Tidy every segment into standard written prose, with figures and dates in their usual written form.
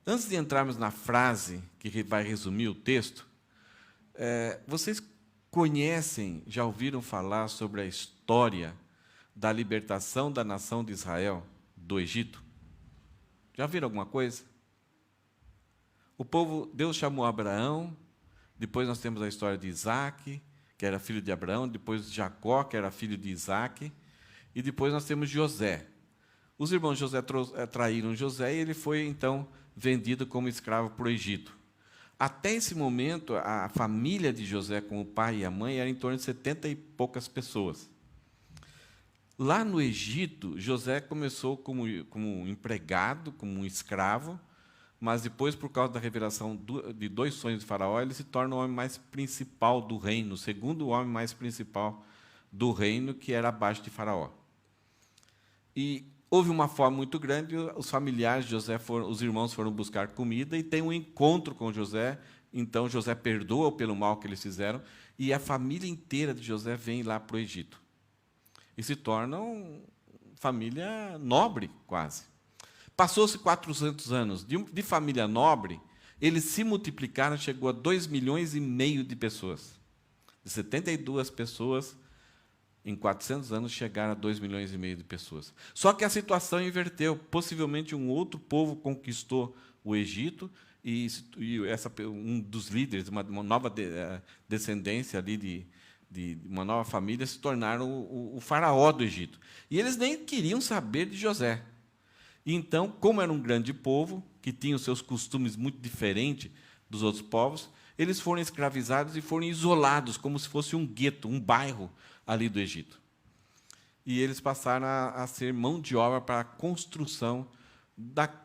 Antes de entrarmos na frase que vai resumir o texto, vocês conhecem, já ouviram falar sobre a história da libertação da nação de Israel do Egito? Já viram alguma coisa? O povo, Deus chamou Abraão, depois nós temos a história de Isaac, que era filho de Abraão, depois Jacó, que era filho de Isaac, e depois nós temos José. Os irmãos de José traíram José e ele foi, então, vendido como escravo para o Egito. Até esse momento, a família de José, com o pai e a mãe, era em torno de 70 e poucas pessoas. Lá no Egito, José começou como empregado, como um escravo, mas depois, por causa da revelação de 2 sonhos de Faraó, ele se torna o homem mais principal do reino, o segundo homem mais principal do reino, que era abaixo de Faraó. E houve uma fome muito grande, os familiares de José, os irmãos foram buscar comida, e tem um encontro com José, então José perdoa pelo mal que eles fizeram, e a família inteira de José vem lá para o Egito. E se torna uma família nobre, quase. Passou-se 400 anos. De família nobre, eles se multiplicaram, chegou a 2,5 milhões de pessoas. De 72 pessoas, em 400 anos, chegaram a 2,5 milhões de pessoas. Só que a situação inverteu. Possivelmente um outro povo conquistou o Egito, e um dos líderes, uma nova descendência ali de uma nova família, se tornaram o faraó do Egito. E eles nem queriam saber de José. E então, como era um grande povo, que tinha os seus costumes muito diferentes dos outros povos, eles foram escravizados e foram isolados, como se fosse um gueto, um bairro ali do Egito. E eles passaram a ser mão de obra para a construção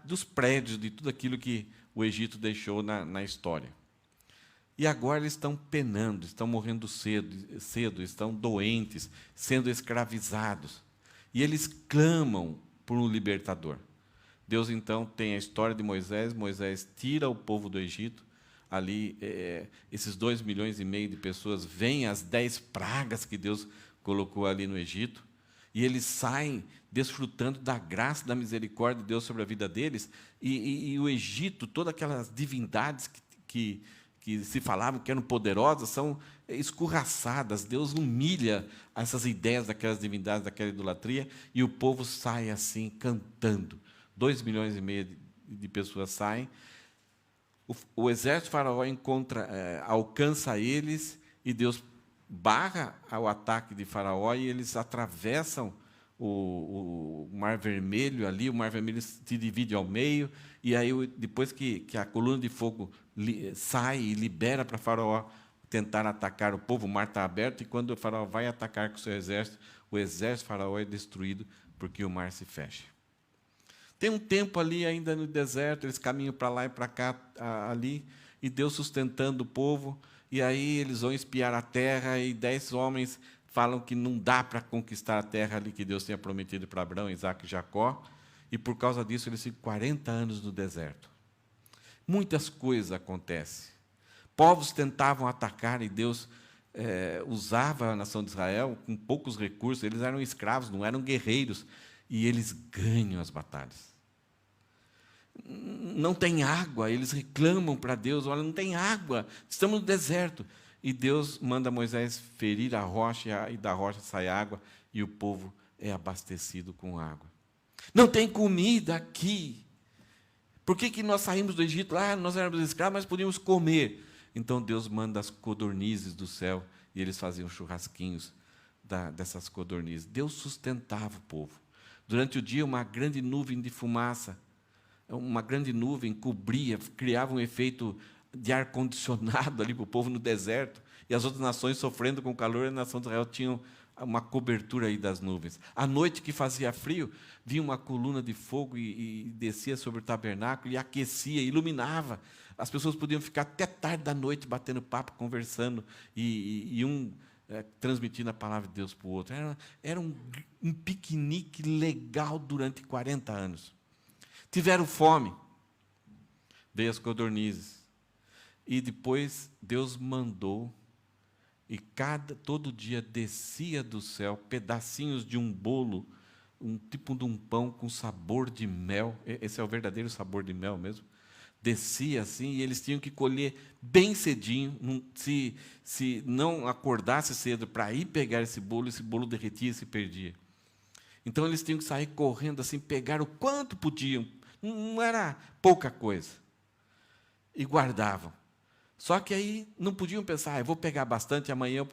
dos prédios, de tudo aquilo que o Egito deixou na história. E agora eles estão penando, estão morrendo cedo, estão doentes, sendo escravizados. E eles clamam por um libertador. Deus, então, tem a história de Moisés. Moisés tira o povo do Egito. Ali, esses 2,5 milhões de pessoas, veem as 10 pragas que Deus colocou ali no Egito. E eles saem desfrutando da graça, da misericórdia de Deus sobre a vida deles. E o Egito, todas aquelas divindades que se falavam que eram poderosas, são escorraçadas. Deus humilha essas ideias daquelas divindades, daquela idolatria, e o povo sai assim, cantando. 2,5 milhões de pessoas saem. O exército faraó alcança eles, e Deus barra o ataque de Faraó, e eles atravessam o Mar Vermelho ali. O Mar Vermelho se divide ao meio, e aí, depois que a coluna de fogo sai e libera para Faraó tentar atacar o povo, o mar está aberto, e quando o Faraó vai atacar com o seu exército, o exército de Faraó é destruído, porque o mar se fecha. Tem um tempo ali ainda no deserto, eles caminham para lá e para cá, ali, e Deus sustentando o povo, e aí eles vão espiar a terra, e 10 homens falam que não dá para conquistar a terra ali que Deus tinha prometido para Abraão, Isaac e Jacó, e por causa disso eles ficam 40 anos no deserto. Muitas coisas acontecem. Povos tentavam atacar, e Deus usava a nação de Israel com poucos recursos. Eles eram escravos, não eram guerreiros, e eles ganham as batalhas. Não tem água, eles reclamam para Deus: olha, não tem água, estamos no deserto. E Deus manda Moisés ferir a rocha, e da rocha sai água, e o povo é abastecido com água. Não tem comida aqui. Por que nós saímos do Egito? Lá nós éramos escravos, mas podíamos comer. Então Deus manda as codornizes do céu, e eles faziam churrasquinhos dessas codornizes. Deus sustentava o povo. Durante o dia, uma grande nuvem de fumaça, uma grande nuvem cobria, criava um efeito de ar-condicionado ali para o povo no deserto, e as outras nações sofrendo com o calor, a nação de Israel tinha uma cobertura aí das nuvens. À noite, que fazia frio, vinha uma coluna de fogo e descia sobre o tabernáculo, e aquecia, iluminava. As pessoas podiam ficar até tarde da noite batendo papo, conversando, e um transmitindo a palavra de Deus para o outro. Era um piquenique legal durante 40 anos. Tiveram fome, veio as codornizes, e depois Deus mandou, e todo dia descia do céu pedacinhos de um bolo, um tipo de um pão com sabor de mel. Esse é o verdadeiro sabor de mel mesmo. descia assim, e eles tinham que colher bem cedinho. Se não acordasse cedo para ir pegar esse bolo derretia e se perdia. Então eles tinham que sair correndo assim, pegar o quanto podiam. Não era pouca coisa. E guardavam. Só que aí não podiam pensar, eu vou pegar bastante, amanhã eu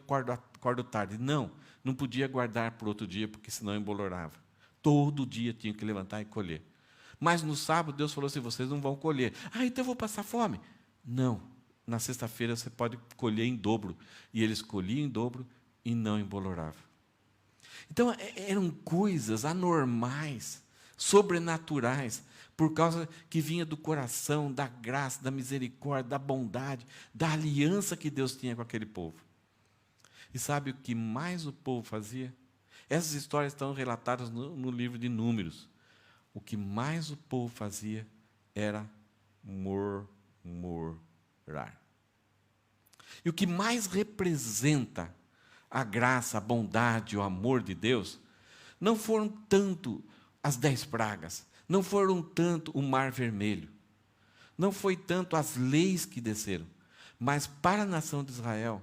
acordo tarde. Não podia guardar para outro dia, porque senão embolorava. Todo dia tinha que levantar e colher. Mas no sábado, Deus falou assim, vocês não vão colher. Então eu vou passar fome. Não. Na sexta-feira você pode colher em dobro. E eles colhiam em dobro e não emboloravam. Então, eram coisas anormais, sobrenaturais, por causa que vinha do coração, da graça, da misericórdia, da bondade, da aliança que Deus tinha com aquele povo. E sabe o que mais o povo fazia? Essas histórias estão relatadas no livro de Números. O que mais o povo fazia era murmurar. E o que mais representa a graça, a bondade, o amor de Deus, não foram tanto as 10 pragas, não foram tanto o mar vermelho, não foi tanto as leis que desceram, mas para a nação de Israel,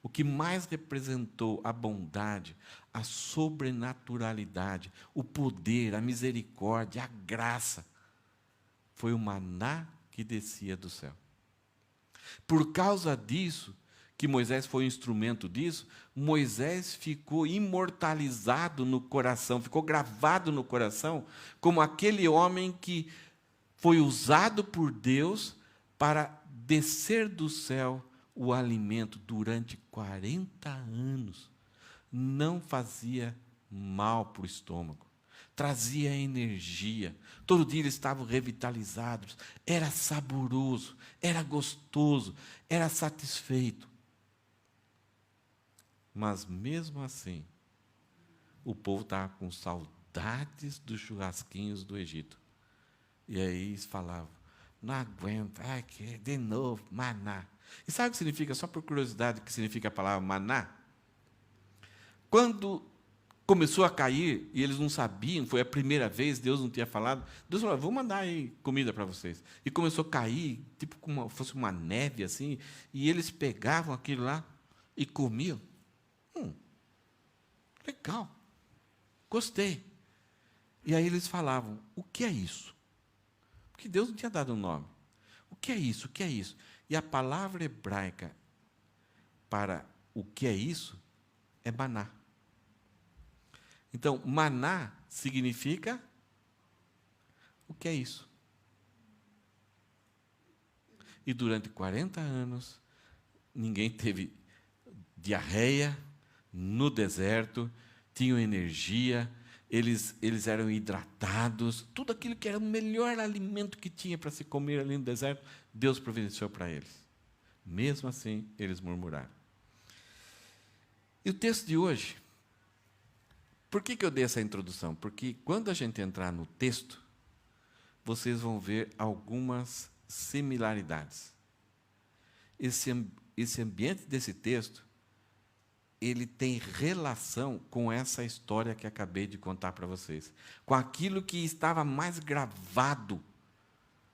o que mais representou a bondade, a sobrenaturalidade, o poder, a misericórdia, a graça, foi o maná que descia do céu. Por causa disso, que Moisés foi um instrumento disso, Moisés ficou imortalizado no coração, ficou gravado no coração, como aquele homem que foi usado por Deus para descer do céu o alimento durante 40 anos. Não fazia mal para o estômago, trazia energia, todo dia eles estavam revitalizados, era saboroso, era gostoso, era satisfeito. Mas mesmo assim, o povo estava com saudades dos churrasquinhos do Egito. E aí eles falavam, não aguento, que de novo, maná. E sabe o que significa, só por curiosidade, o que significa a palavra maná? Quando começou a cair, e eles não sabiam, foi a primeira vez, Deus não tinha falado, Deus falou, vou mandar aí comida para vocês. E começou a cair, tipo como fosse uma neve assim, e eles pegavam aquilo lá e comiam. Legal, gostei. E aí eles falavam, o que é isso? Porque Deus não tinha dado um nome. O que é isso? O que é isso? E a palavra hebraica para o que é isso é maná. Então, maná significa o que é isso? E durante 40 anos, ninguém teve diarreia no deserto, tinham energia, eles eram hidratados, tudo aquilo que era o melhor alimento que tinha para se comer ali no deserto, Deus providenciou para eles. Mesmo assim, eles murmuraram. E o texto de hoje, por que eu dei essa introdução? Porque quando a gente entrar no texto, vocês vão ver algumas similaridades. Esse ambiente desse texto, ele tem relação com essa história que acabei de contar para vocês, com aquilo que estava mais gravado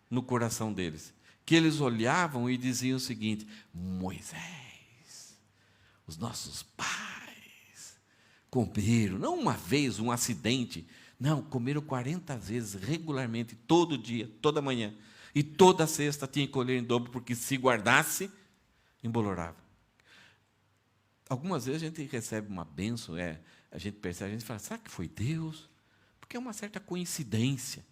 no coração deles, que eles olhavam e diziam o seguinte, Moisés, os nossos pais comeram, não uma vez, um acidente, não, comeram 40 vezes, regularmente, todo dia, toda manhã, e toda sexta tinha que colher em dobro, porque se guardasse, embolorava. Algumas vezes a gente recebe uma bênção, a gente percebe, a gente fala, será que foi Deus? Porque é uma certa coincidência.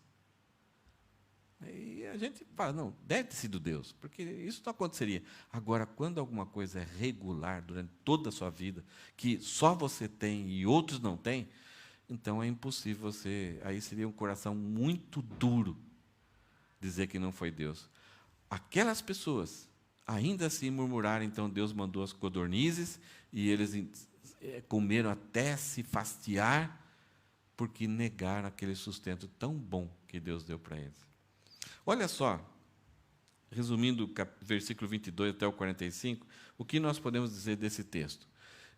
E a gente fala, não, deve ter sido Deus, porque isso não aconteceria. Agora, quando alguma coisa é regular durante toda a sua vida, que só você tem e outros não têm, então é impossível aí seria um coração muito duro dizer que não foi Deus. Aquelas pessoas ainda assim murmuraram, então Deus mandou as codornizes, e eles comeram até se fastiar, porque negaram aquele sustento tão bom que Deus deu para eles. Olha só, resumindo o versículo 22 até o 45, o que nós podemos dizer desse texto?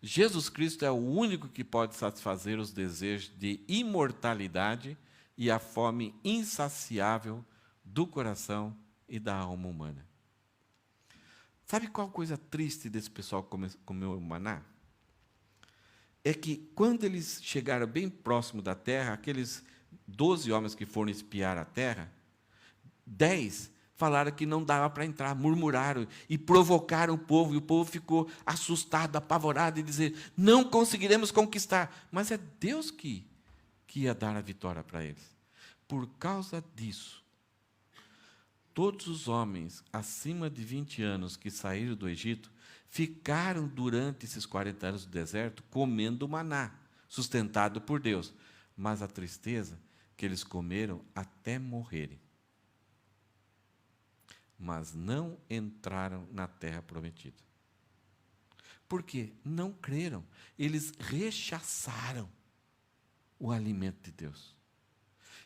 Jesus Cristo é o único que pode satisfazer os desejos de imortalidade e a fome insaciável do coração e da alma humana. Sabe qual coisa triste desse pessoal que comeu o maná? É que quando eles chegaram bem próximo da terra, aqueles 12 homens que foram espiar a terra, 10 falaram que não dava para entrar, murmuraram e provocaram o povo, e o povo ficou assustado, apavorado, e dizer, não conseguiremos conquistar. Mas é Deus que ia dar a vitória para eles. Por causa disso, todos os homens acima de 20 anos que saíram do Egito ficaram durante esses 40 anos do deserto comendo maná, sustentado por Deus. Mas a tristeza que eles comeram até morrerem. Mas não entraram na terra prometida. Por quê? Não creram. Eles rechaçaram o alimento de Deus.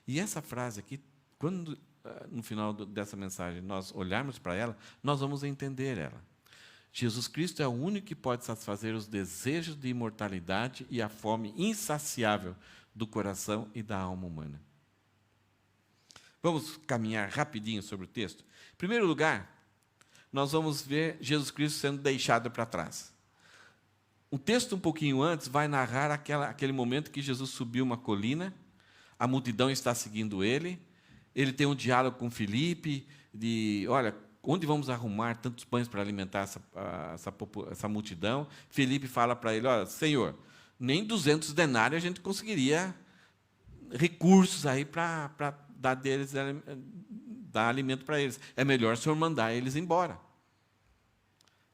E essa frase aqui, quando no final dessa mensagem nós olharmos para ela, nós vamos entender ela. Jesus Cristo é o único que pode satisfazer os desejos de imortalidade e a fome insaciável do coração e da alma humana. Vamos caminhar rapidinho sobre o texto. Em primeiro lugar, nós vamos ver Jesus Cristo sendo deixado para trás. O texto, um pouquinho antes, vai narrar aquele momento que Jesus subiu uma colina, a multidão está seguindo ele tem um diálogo com Filipe, olha, onde vamos arrumar tantos pães para alimentar essa multidão? Filipe fala para ele, olha, Senhor, nem 200 denários a gente conseguiria recursos aí para dar alimento para eles. É melhor o Senhor mandar eles embora.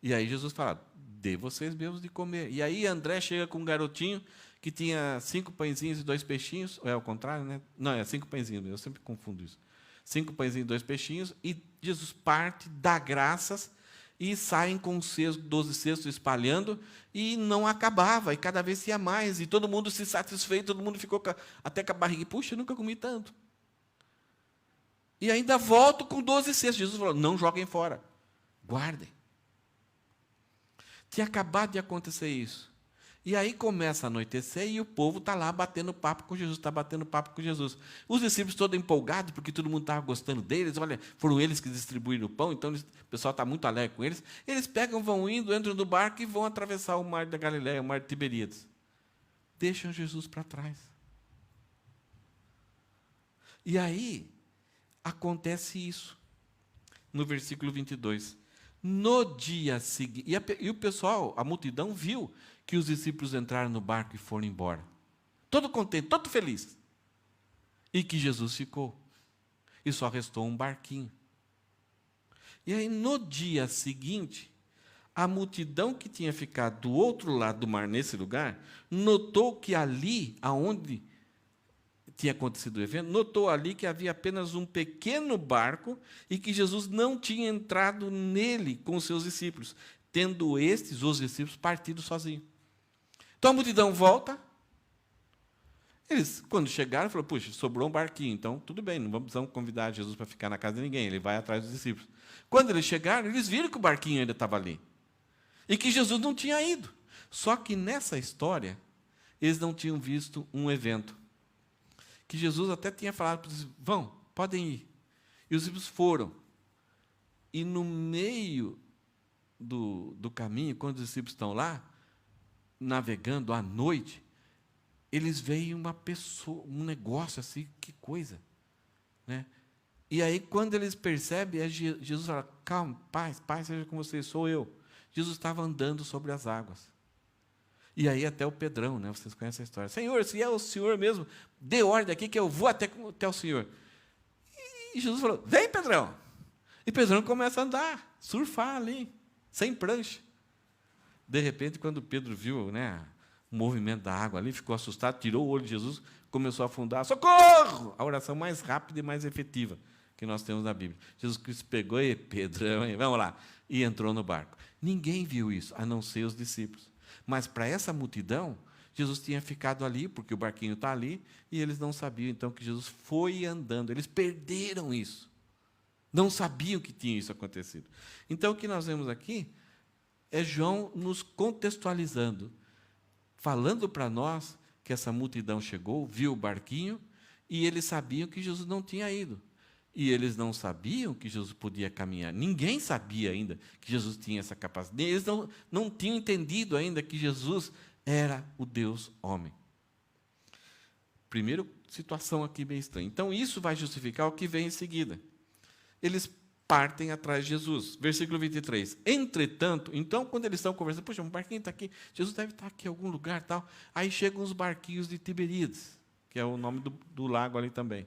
E aí Jesus fala, dê vocês mesmos de comer. E aí André chega com um garotinho que tinha 5 pãezinhos e 2 peixinhos, ou é ao contrário, né? Não, é 5 pãezinhos, eu sempre confundo isso. 5 pãezinhos e 2 peixinhos, e Jesus parte, dá graças, e saem com 12 cestos espalhando, e não acabava, e cada vez ia mais, e todo mundo se satisfez, todo mundo ficou até com a barriga, puxa, eu nunca comi tanto. E ainda volto com 12 cestos. Jesus falou, não joguem fora, guardem. Tinha acabado de acontecer isso. E aí começa a anoitecer e o povo está lá batendo papo com Jesus, está batendo papo com Jesus. Os discípulos todos empolgados, porque todo mundo estava gostando deles, olha, foram eles que distribuíram o pão, então o pessoal está muito alegre com eles. Eles pegam, vão indo, entram no barco e vão atravessar o mar da Galileia, o mar de Tiberíades. Deixam Jesus para trás. E aí acontece isso, no versículo 22. No dia seguinte, e o pessoal, a multidão, viu que os discípulos entraram no barco e foram embora. Todo contente, todo feliz. E que Jesus ficou. E só restou um barquinho. E aí, no dia seguinte, a multidão que tinha ficado do outro lado do mar, nesse lugar, notou que ali, aonde tinha acontecido o evento, notou ali que havia apenas um pequeno barco e que Jesus não tinha entrado nele com os seus discípulos, tendo os discípulos, partido sozinhos. Então a multidão volta. Eles, quando chegaram, falaram, puxa, sobrou um barquinho, então tudo bem, não precisamos convidar Jesus para ficar na casa de ninguém, ele vai atrás dos discípulos. Quando eles chegaram, eles viram que o barquinho ainda estava ali. E que Jesus não tinha ido. Só que nessa história, eles não tinham visto um evento. Que Jesus até tinha falado para eles, vão, podem ir. E os discípulos foram. E no meio do caminho, quando os discípulos estão lá, navegando à noite, eles veem uma pessoa, um negócio assim, que coisa. Né? E aí, quando eles percebem, Jesus fala, calma, paz seja com vocês, sou eu. Jesus estava andando sobre as águas. E aí até o Pedrão, né? Vocês conhecem a história. Senhor, se é o Senhor mesmo, dê ordem aqui que eu vou até o Senhor. E Jesus falou, vem, Pedrão. E Pedrão começa a andar, surfar ali, sem prancha. De repente, quando Pedro viu, né, o movimento da água ali, ficou assustado, tirou o olho de Jesus, começou a afundar. Socorro! A oração mais rápida e mais efetiva que nós temos na Bíblia. Jesus Cristo pegou, e Pedrão, vamos lá, e entrou no barco. Ninguém viu isso, a não ser os discípulos. Mas para essa multidão, Jesus tinha ficado ali, porque o barquinho está ali, e eles não sabiam, então, que Jesus foi andando. Eles perderam isso. Não sabiam que tinha isso acontecido. Então, o que nós vemos aqui é João nos contextualizando, falando para nós que essa multidão chegou, viu o barquinho, e eles sabiam que Jesus não tinha ido. E eles não sabiam que Jesus podia caminhar. Ninguém sabia ainda que Jesus tinha essa capacidade. Eles não tinham entendido ainda que Jesus era o Deus homem. Primeira situação aqui bem estranha. Então, isso vai justificar o que vem em seguida. Eles partem atrás de Jesus. Versículo 23. Entretanto, então, quando eles estão conversando, poxa, um barquinho está aqui, Jesus deve estar aqui em algum lugar, tal. Aí chegam os barquinhos de Tiberíades, que é o nome do lago ali também.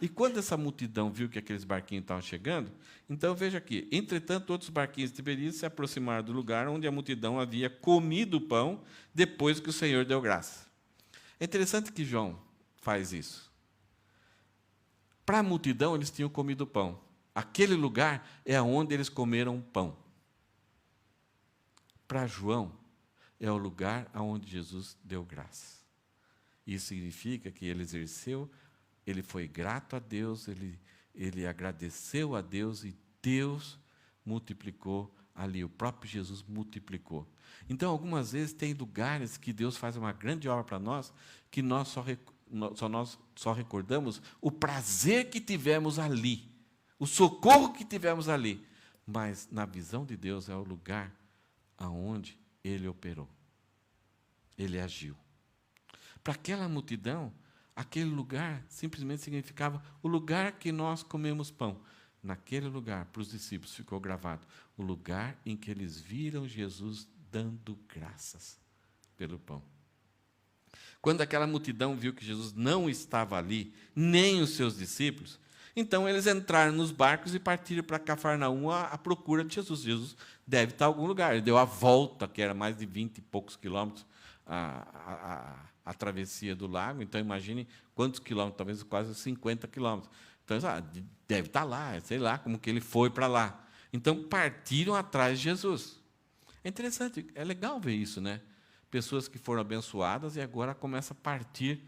E quando essa multidão viu que aqueles barquinhos estavam chegando, então veja aqui, entretanto, outros barquinhos de Tiberíades se aproximaram do lugar onde a multidão havia comido o pão depois que o Senhor deu graça. É interessante que João faz isso. Para a multidão, eles tinham comido pão. Aquele lugar é onde eles comeram pão. Para João, é o lugar onde Jesus deu graça. Isso significa que ele exerceu, ele foi grato a Deus, ele agradeceu a Deus e Deus multiplicou ali, o próprio Jesus multiplicou. Então, algumas vezes, tem lugares que Deus faz uma grande obra para nós, que nós só recordamos o prazer que tivemos ali, o socorro que tivemos ali. Mas, na visão de Deus, é o lugar aonde Ele operou. Ele agiu. Para aquela multidão, aquele lugar simplesmente significava o lugar que nós comemos pão. Naquele lugar, para os discípulos, ficou gravado o lugar em que eles viram Jesus dando graças pelo pão. Quando aquela multidão viu que Jesus não estava ali, nem os seus discípulos, então eles entraram nos barcos e partiram para Cafarnaum à procura de Jesus. Jesus deve estar em algum lugar. Ele deu a volta, que era mais de 20 e poucos quilômetros, a travessia do lago. Então, imagine quantos quilômetros, talvez quase 50 quilômetros. Então, deve estar lá, sei lá como que ele foi para lá. Então, partiram atrás de Jesus. É interessante, é legal ver isso, né? Pessoas que foram abençoadas e agora começam a partir,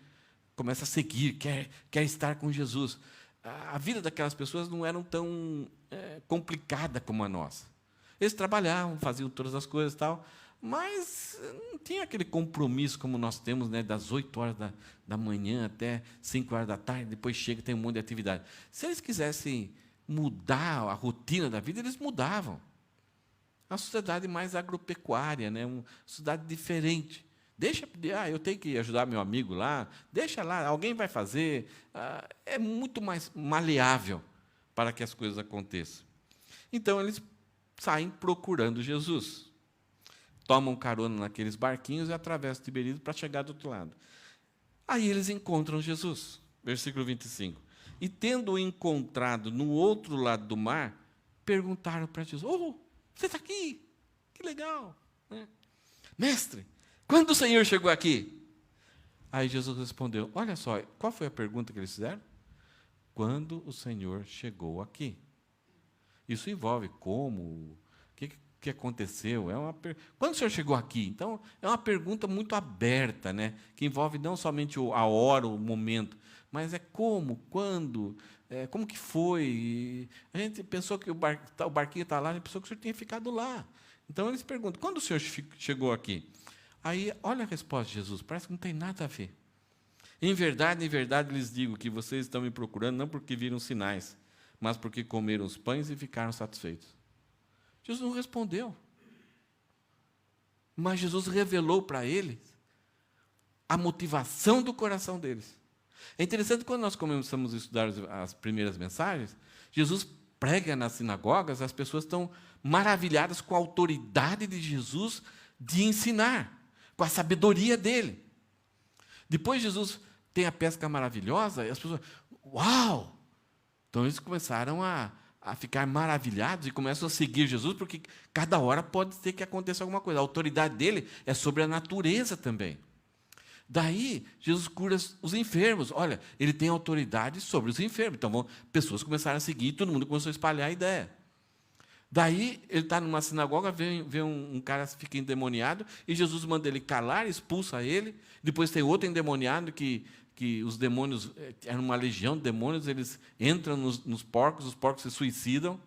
começam a seguir, quer estar com Jesus. A vida daquelas pessoas não era tão complicada como a nossa. Eles trabalhavam, faziam todas as coisas e tal, mas não tinha aquele compromisso como nós temos, né, das 8 horas da manhã até 5 horas da tarde, depois chega e tem um monte de atividade. Se eles quisessem mudar a rotina da vida, eles mudavam. Uma sociedade mais agropecuária, né, uma sociedade diferente. Eu tenho que ajudar meu amigo lá, deixa lá, alguém vai fazer. É muito mais maleável para que as coisas aconteçam. Então, eles saem procurando Jesus. Tomam carona naqueles barquinhos e atravessam o Tiberíades para chegar do outro lado. Aí eles encontram Jesus. Versículo 25. E, tendo-o encontrado no outro lado do mar, perguntaram para Jesus: você está aqui? Que legal! Né? Mestre, quando o Senhor chegou aqui? Aí Jesus respondeu: olha só, qual foi a pergunta que eles fizeram? Quando o Senhor chegou aqui. Isso envolve como, o que aconteceu. Quando o Senhor chegou aqui? Então, é uma pergunta muito aberta, né? Que envolve não somente a hora, o momento, mas é como, quando, como que foi. A gente pensou que o barquinho está lá, a gente pensou que o Senhor tinha ficado lá. Então, eles perguntam: quando o Senhor chegou aqui? Aí, olha a resposta de Jesus, parece que não tem nada a ver. Em verdade, lhes digo que vocês estão me procurando não porque viram sinais, mas porque comeram os pães e ficaram satisfeitos. Jesus não respondeu. Mas Jesus revelou para eles a motivação do coração deles. É interessante, quando nós começamos a estudar as primeiras mensagens, Jesus prega nas sinagogas, as pessoas estão maravilhadas com a autoridade de Jesus de ensinar, com a sabedoria dele. Depois Jesus tem a pesca maravilhosa, e as pessoas, uau! Então eles começaram a ficar maravilhados e começam a seguir Jesus, porque cada hora pode ter que acontecer alguma coisa. A autoridade dele é sobre a natureza também. Daí, Jesus cura os enfermos. Olha, ele tem autoridade sobre os enfermos. Então, pessoas começaram a seguir, e todo mundo começou a espalhar a ideia. Daí, ele está numa sinagoga, vê um cara que fica endemoniado, e Jesus manda ele calar, expulsa ele. Depois tem outro endemoniado que os demônios, era uma legião de demônios, eles entram nos porcos, os porcos se suicidam.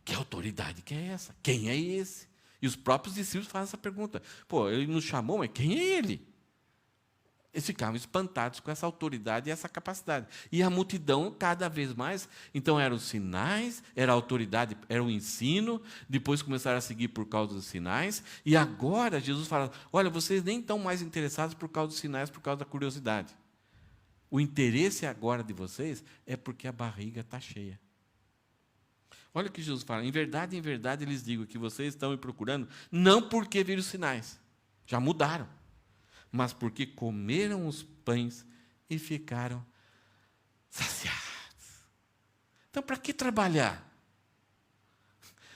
Que autoridade que é essa? Quem é esse? E os próprios discípulos fazem essa pergunta. Ele nos chamou, mas quem é ele? Eles ficavam espantados com essa autoridade e essa capacidade. E a multidão, cada vez mais, então eram os sinais, era a autoridade, era o ensino, depois começaram a seguir por causa dos sinais, e agora Jesus fala, olha, vocês nem estão mais interessados por causa dos sinais, por causa da curiosidade. O interesse agora de vocês é porque a barriga está cheia. Olha o que Jesus fala, em verdade, lhes digo que vocês estão me procurando, não porque viram os sinais, já mudaram, mas porque comeram os pães e ficaram saciados. Então, para que trabalhar?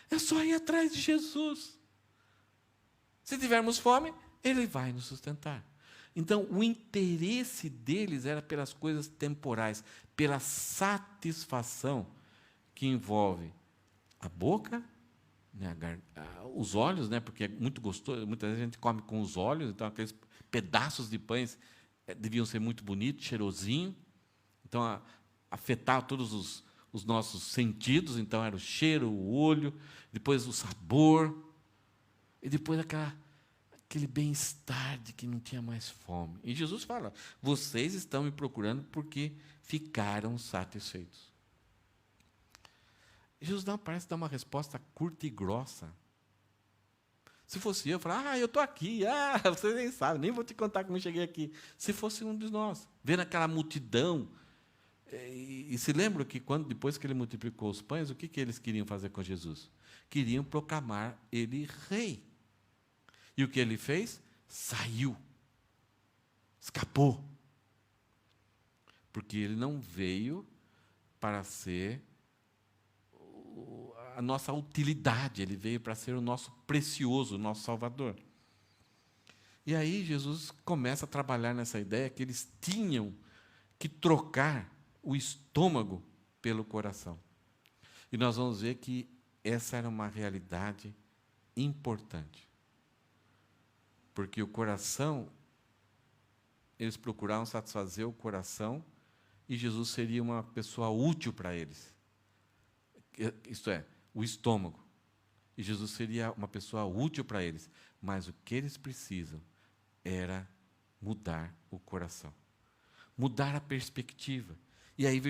É só ir atrás de Jesus. Se tivermos fome, Ele vai nos sustentar. Então, o interesse deles era pelas coisas temporais, pela satisfação que envolve a boca, né, os olhos, né, porque é muito gostoso, muitas vezes a gente come com os olhos, então aqueles pedaços de pães deviam ser muito bonitos, cheirosinho, então afetar todos os nossos sentidos, então era o cheiro, o olho, depois o sabor, e depois aquele bem-estar de que não tinha mais fome. E Jesus fala, vocês estão me procurando porque ficaram satisfeitos. Jesus parece dar uma resposta curta e grossa. Se fosse eu falar, eu estou aqui, vocês nem sabem, nem vou te contar como eu cheguei aqui. Se fosse um de nós, vendo aquela multidão, e se lembra que depois que ele multiplicou os pães, o que eles queriam fazer com Jesus? Queriam proclamar ele rei. E o que ele fez? Saiu, escapou. Porque ele não veio para ser a nossa utilidade, ele veio para ser o nosso precioso, o nosso Salvador. E aí Jesus começa a trabalhar nessa ideia que eles tinham que trocar o estômago pelo coração. E nós vamos ver que essa era uma realidade importante. Porque o coração, eles procuravam satisfazer o coração e Jesus seria uma pessoa útil para eles. Isto é, o estômago. E Jesus seria uma pessoa útil para eles. Mas o que eles precisam era mudar o coração. Mudar a perspectiva. E aí,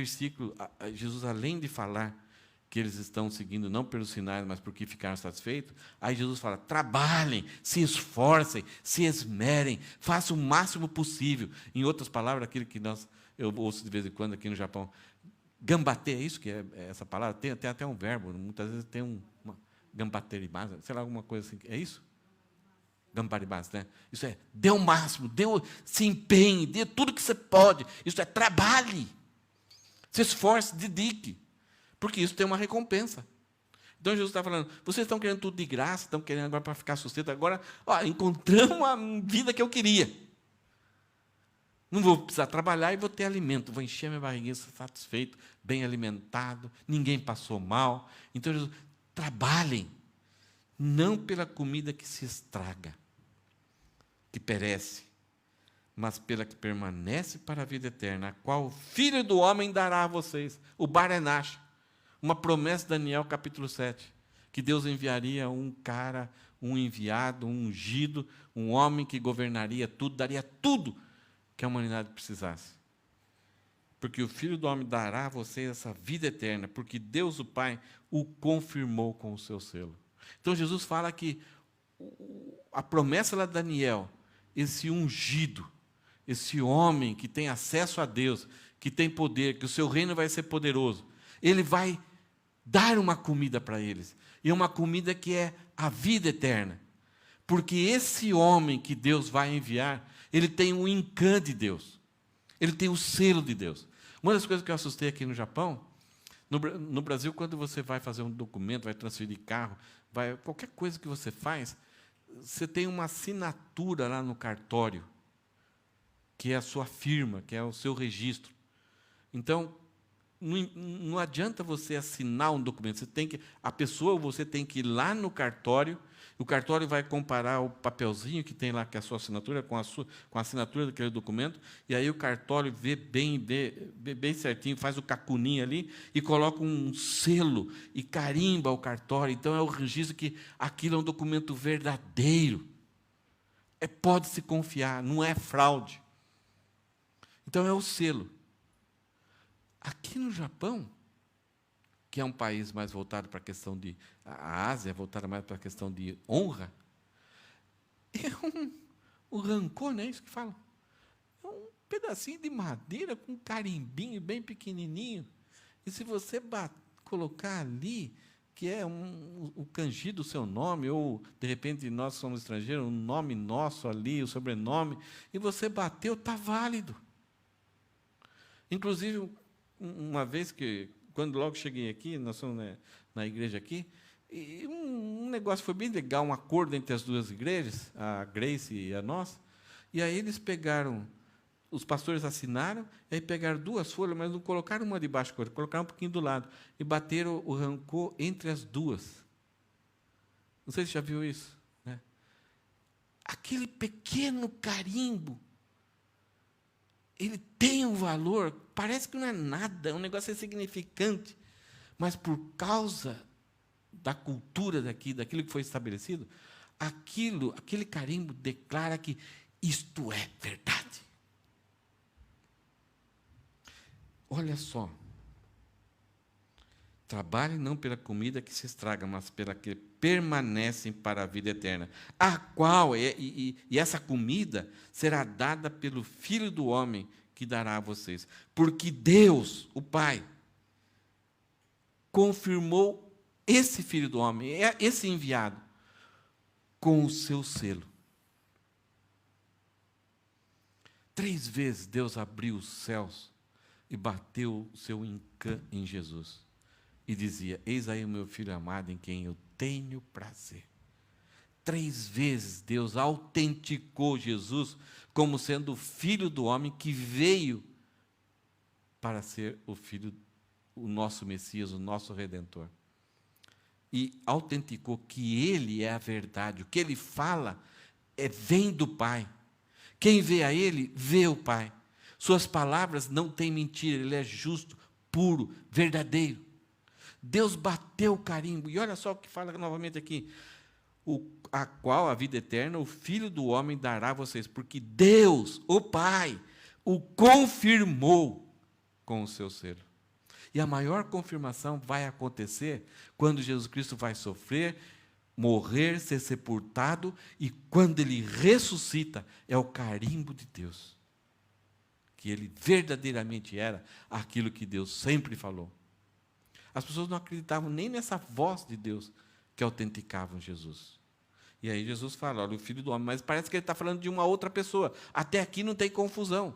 Jesus, além de falar que eles estão seguindo não pelos sinais, mas porque ficaram satisfeitos, aí Jesus fala, trabalhem, se esforcem, se esmerem, façam o máximo possível. Em outras palavras, aquilo que eu ouço de vez em quando aqui no Japão, gambatê, é isso que é essa palavra? Tem até um verbo, muitas vezes tem uma gambaterimasu, sei lá, alguma coisa assim. É isso? Gambarimasu, né? Isso é, dê o máximo, se empenhe, dê tudo que você pode. Isso é, trabalhe, se esforce, dedique, porque isso tem uma recompensa. Então Jesus está falando, vocês estão querendo tudo de graça, estão querendo agora para ficar sustento, agora, encontramos a vida que eu queria. Não vou precisar trabalhar e vou ter alimento. Vou encher minha barriguinha satisfeito, bem alimentado, ninguém passou mal. Então, Jesus, trabalhem, não pela comida que se estraga, que perece, mas pela que permanece para a vida eterna, a qual o Filho do Homem dará a vocês. O Barenash, uma promessa de Daniel, capítulo 7, que Deus enviaria um cara, um enviado, um ungido, um homem que governaria tudo, daria tudo que a humanidade precisasse. Porque o Filho do Homem dará a vocês essa vida eterna, porque Deus, o Pai, o confirmou com o seu selo. Então, Jesus fala que a promessa lá de Daniel, esse ungido, esse homem que tem acesso a Deus, que tem poder, que o seu reino vai ser poderoso, ele vai dar uma comida para eles. E uma comida que é a vida eterna. Porque esse homem que Deus vai enviar, ele tem o encã de Deus. Ele tem o selo de Deus. Uma das coisas que eu assustei aqui no Japão, no Brasil, quando você vai fazer um documento, vai transferir carro, qualquer coisa que você faz, você tem uma assinatura lá no cartório, que é a sua firma, que é o seu registro. Então, não adianta você assinar um documento, você tem que ir lá no cartório, o cartório vai comparar o papelzinho que tem lá, que é a sua assinatura, com a assinatura daquele documento, e aí o cartório vê bem certinho, faz o cacuninho ali, e coloca um selo, e carimba o cartório. Então é o registro que aquilo é um documento verdadeiro. Pode-se confiar, não é fraude. Então é o selo. Aqui no Japão, que é um país mais voltado para a questão de... A Ásia é voltada mais para a questão de honra, o rancor, não é isso que fala? É um pedacinho de madeira com um carimbinho bem pequenininho. E se você colocar ali, que é o kanji do seu nome, ou, de repente, nós somos estrangeiros, o nome nosso ali, o sobrenome, e você bateu, está válido. Inclusive, uma vez que, quando logo cheguei aqui, nós somos na igreja aqui, e um negócio foi bem legal, um acordo entre as duas igrejas, a Grace e a nossa, e aí eles pegaram, os pastores assinaram, e aí pegaram duas folhas, mas não colocaram uma debaixo da outra, colocaram um pouquinho do lado, e bateram o rancor entre as duas. Não sei se você já viu isso, né? Aquele pequeno carimbo, ele tem um valor, parece que não é nada, é um negócio insignificante, mas por causa da cultura daquilo que foi estabelecido, aquele carimbo declara que isto é verdade. Olha só, trabalhem não pela comida que se estraga, mas pela que permanecem para a vida eterna, a qual, e essa comida será dada pelo Filho do Homem, que dará a vocês. Porque Deus, o Pai, confirmou esse Filho do Homem, esse enviado, com o seu selo. 3 vezes Deus abriu os céus e bateu o seu incã em Jesus. E dizia, eis aí o meu Filho amado, em quem eu tenho prazer. 3 vezes Deus autenticou Jesus como sendo o Filho do homem que veio para ser o nosso Messias, o nosso Redentor. E autenticou que Ele é a verdade. O que Ele fala vem do Pai. Quem vê a Ele, vê o Pai. Suas palavras não têm mentira, Ele é justo, puro, verdadeiro. Deus bateu o carimbo, e olha só o que fala novamente aqui, a qual a vida eterna, o Filho do Homem dará a vocês, porque Deus, o Pai, o confirmou com o seu selo. E a maior confirmação vai acontecer quando Jesus Cristo vai sofrer, morrer, ser sepultado, e quando Ele ressuscita, é o carimbo de Deus, que Ele verdadeiramente era aquilo que Deus sempre falou. As pessoas não acreditavam nem nessa voz de Deus que autenticavam Jesus. E aí Jesus fala, olha, o Filho do Homem, mas parece que ele está falando de uma outra pessoa. Até aqui não tem confusão.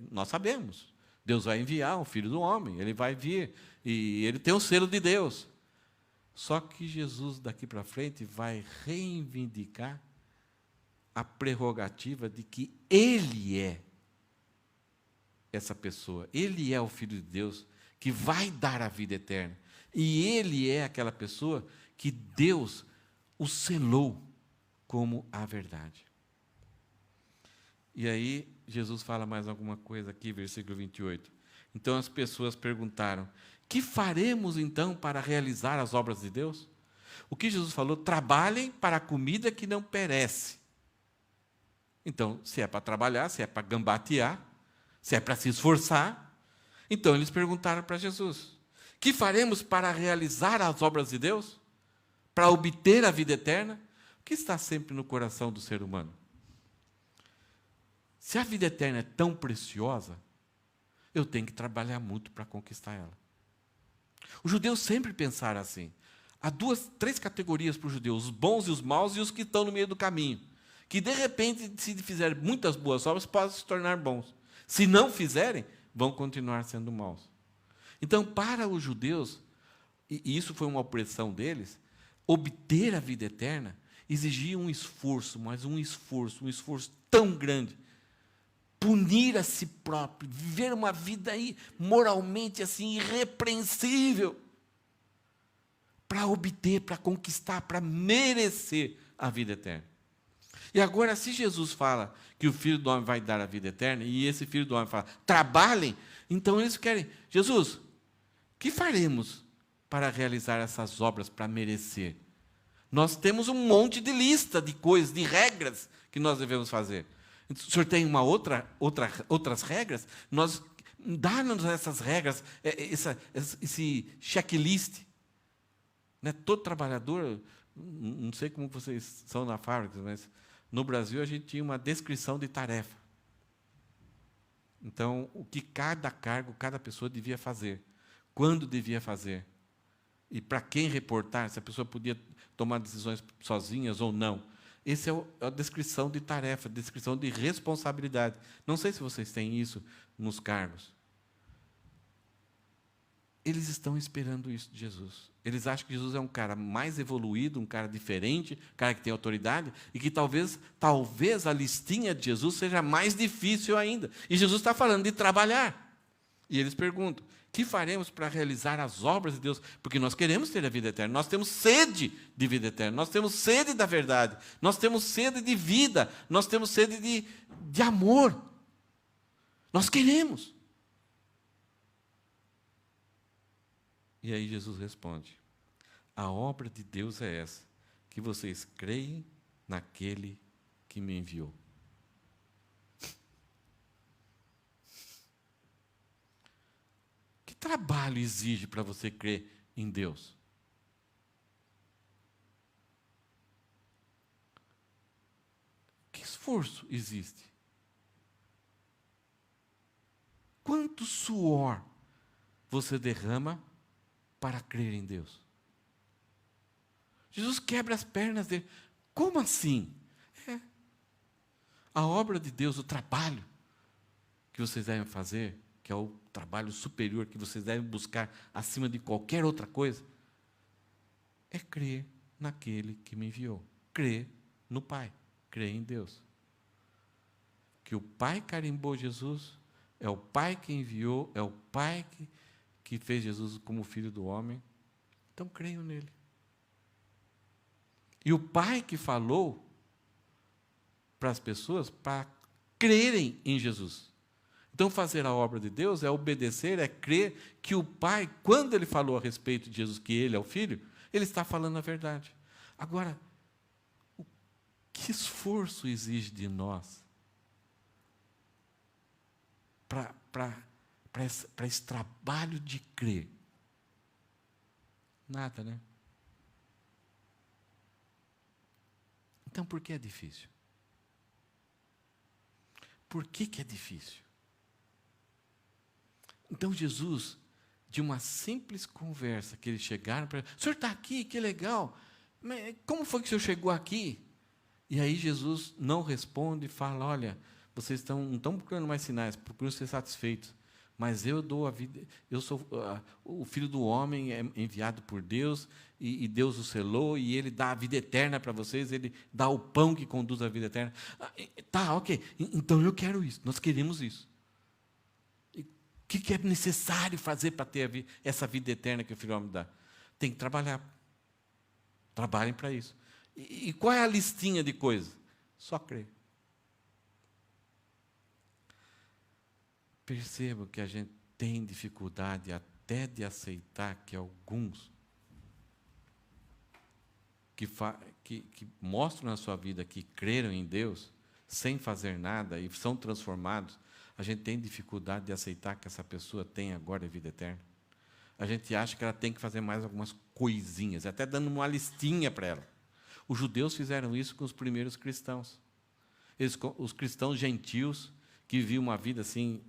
Nós sabemos. Deus vai enviar o Filho do Homem, ele vai vir, e ele tem o selo de Deus. Só que Jesus, daqui para frente, vai reivindicar a prerrogativa de que ele é essa pessoa. Ele é o Filho de Deus, que vai dar a vida eterna. E ele é aquela pessoa que Deus o selou como a verdade. E aí, Jesus fala mais alguma coisa aqui, versículo 28. Então as pessoas perguntaram, que faremos então para realizar as obras de Deus? O que Jesus falou? Trabalhem para a comida que não perece. Então, se é para trabalhar, se é para gambatear, se é para se esforçar, então eles perguntaram para Jesus, que faremos para realizar as obras de Deus? Para obter a vida eterna? O que está sempre no coração do ser humano? Se a vida eterna é tão preciosa, eu tenho que trabalhar muito para conquistar ela. Os judeus sempre pensaram assim. Há 3 categorias para os judeus, os bons e os maus e os que estão no meio do caminho. Que, de repente, se fizerem muitas boas obras, podem se tornar bons. Se não fizerem, vão continuar sendo maus. Então, para os judeus, e isso foi uma opressão deles, obter a vida eterna exigia um esforço, mas um esforço tão grande. Punir a si próprio, viver uma vida aí moralmente assim irrepreensível, para obter, para conquistar, para merecer a vida eterna. E agora, se Jesus fala que o Filho do Homem vai dar a vida eterna, e esse Filho do Homem fala, trabalhem, então eles querem, Jesus, que faremos para realizar essas obras, para merecer? Nós temos um monte de lista de coisas, de regras que nós devemos fazer. O senhor tem outras regras? Dá-nos essas regras, esse checklist. Né? Todo trabalhador, não sei como vocês são na fábrica, mas no Brasil a gente tinha uma descrição de tarefa. Então, o que cada cargo, cada pessoa devia fazer, quando devia fazer, e para quem reportar, se a pessoa podia tomar decisões sozinhas ou não. Essa é a descrição de tarefa, descrição de responsabilidade. Não sei se vocês têm isso nos cargos. Eles estão esperando isso de Jesus. Eles acham que Jesus é um cara mais evoluído, um cara diferente, um cara que tem autoridade, e que talvez a listinha de Jesus seja mais difícil ainda. E Jesus está falando de trabalhar. E eles perguntam, que faremos para realizar as obras de Deus? Porque nós queremos ter a vida eterna, nós temos sede de vida eterna, nós temos sede da verdade, nós temos sede de vida, nós temos sede de amor. Nós queremos. E aí Jesus responde, a obra de Deus é essa, que vocês creem naquele que me enviou. Que trabalho exige para você crer em Deus? Que esforço existe? Quanto suor você derrama para crer em Deus? Jesus quebra as pernas dele. Como assim? A obra de Deus, o trabalho que vocês devem fazer, que é o trabalho superior que vocês devem buscar acima de qualquer outra coisa, é crer naquele que me enviou. Crer no Pai, crer em Deus. Que o Pai carimbou Jesus, é o Pai que enviou, é o Pai que fez Jesus como Filho do homem. Então, creiam nele. E o Pai que falou para as pessoas para crerem em Jesus. Então, fazer a obra de Deus é obedecer, é crer que o Pai, quando Ele falou a respeito de Jesus, que Ele é o Filho, Ele está falando a verdade. Agora, que esforço exige de nós para esse trabalho de crer? Nada, né? Então, por que é difícil? Por que é difícil? Então, Jesus, de uma simples conversa que eles chegaram para ele, o senhor está aqui, que legal, mas como foi que o senhor chegou aqui? E aí Jesus não responde e fala, olha, vocês não estão procurando mais sinais, procuram ser satisfeitos, mas eu dou a vida, eu sou o Filho do Homem, é enviado por Deus, e Deus o selou, e Ele dá a vida eterna para vocês, Ele dá o pão que conduz à vida eterna. Tá, ok, então eu quero isso, nós queremos isso. O que é necessário fazer para ter essa vida eterna que o Filho do Homem dá? Tem que trabalhar. Trabalhem para isso. E qual é a listinha de coisas? Só crer. Percebo que a gente tem dificuldade até de aceitar que alguns que mostram na sua vida que creram em Deus, sem fazer nada, e são transformados, a gente tem dificuldade de aceitar que essa pessoa tem agora a vida eterna. A gente acha que ela tem que fazer mais algumas coisinhas, até dando uma listinha para ela. Os judeus fizeram isso com os primeiros cristãos. Os cristãos gentios, que viviam uma vida assim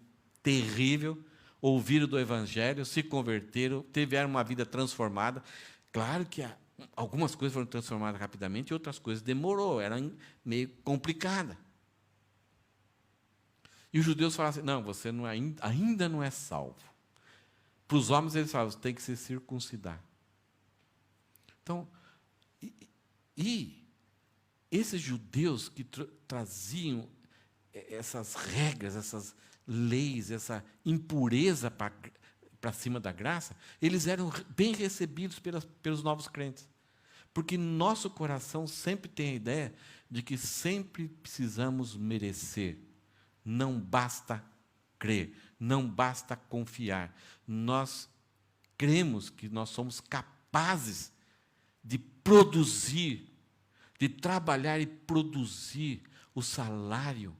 terrível, ouviram do Evangelho, se converteram, tiveram uma vida transformada. Claro que algumas coisas foram transformadas rapidamente, e outras coisas demorou, era meio complicada. E os judeus falavam assim, não, você ainda não é salvo. Para os homens, eles falavam, você tem que se circuncidar. Então, e esses judeus que traziam essas regras, essas leis, essa impureza para cima da graça, eles eram bem recebidos pelos novos crentes. Porque nosso coração sempre tem a ideia de que sempre precisamos merecer. Não basta crer, não basta confiar. Nós cremos que nós somos capazes de produzir, de trabalhar e produzir o salário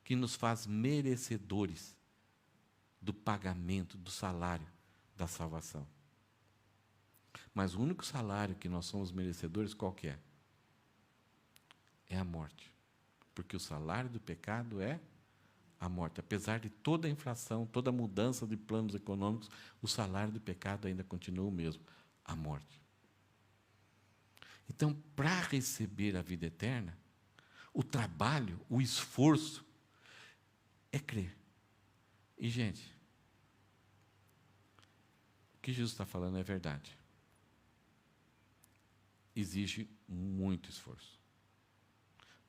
que nos faz merecedores do pagamento, do salário da salvação. Mas o único salário que nós somos merecedores, qual que é? É a morte. Porque o salário do pecado é a morte. Apesar de toda a inflação, toda a mudança de planos econômicos, o salário do pecado ainda continua o mesmo, a morte. Então, para receber a vida eterna, o trabalho, o esforço, é crer. E, gente, o que Jesus está falando é verdade. Exige muito esforço,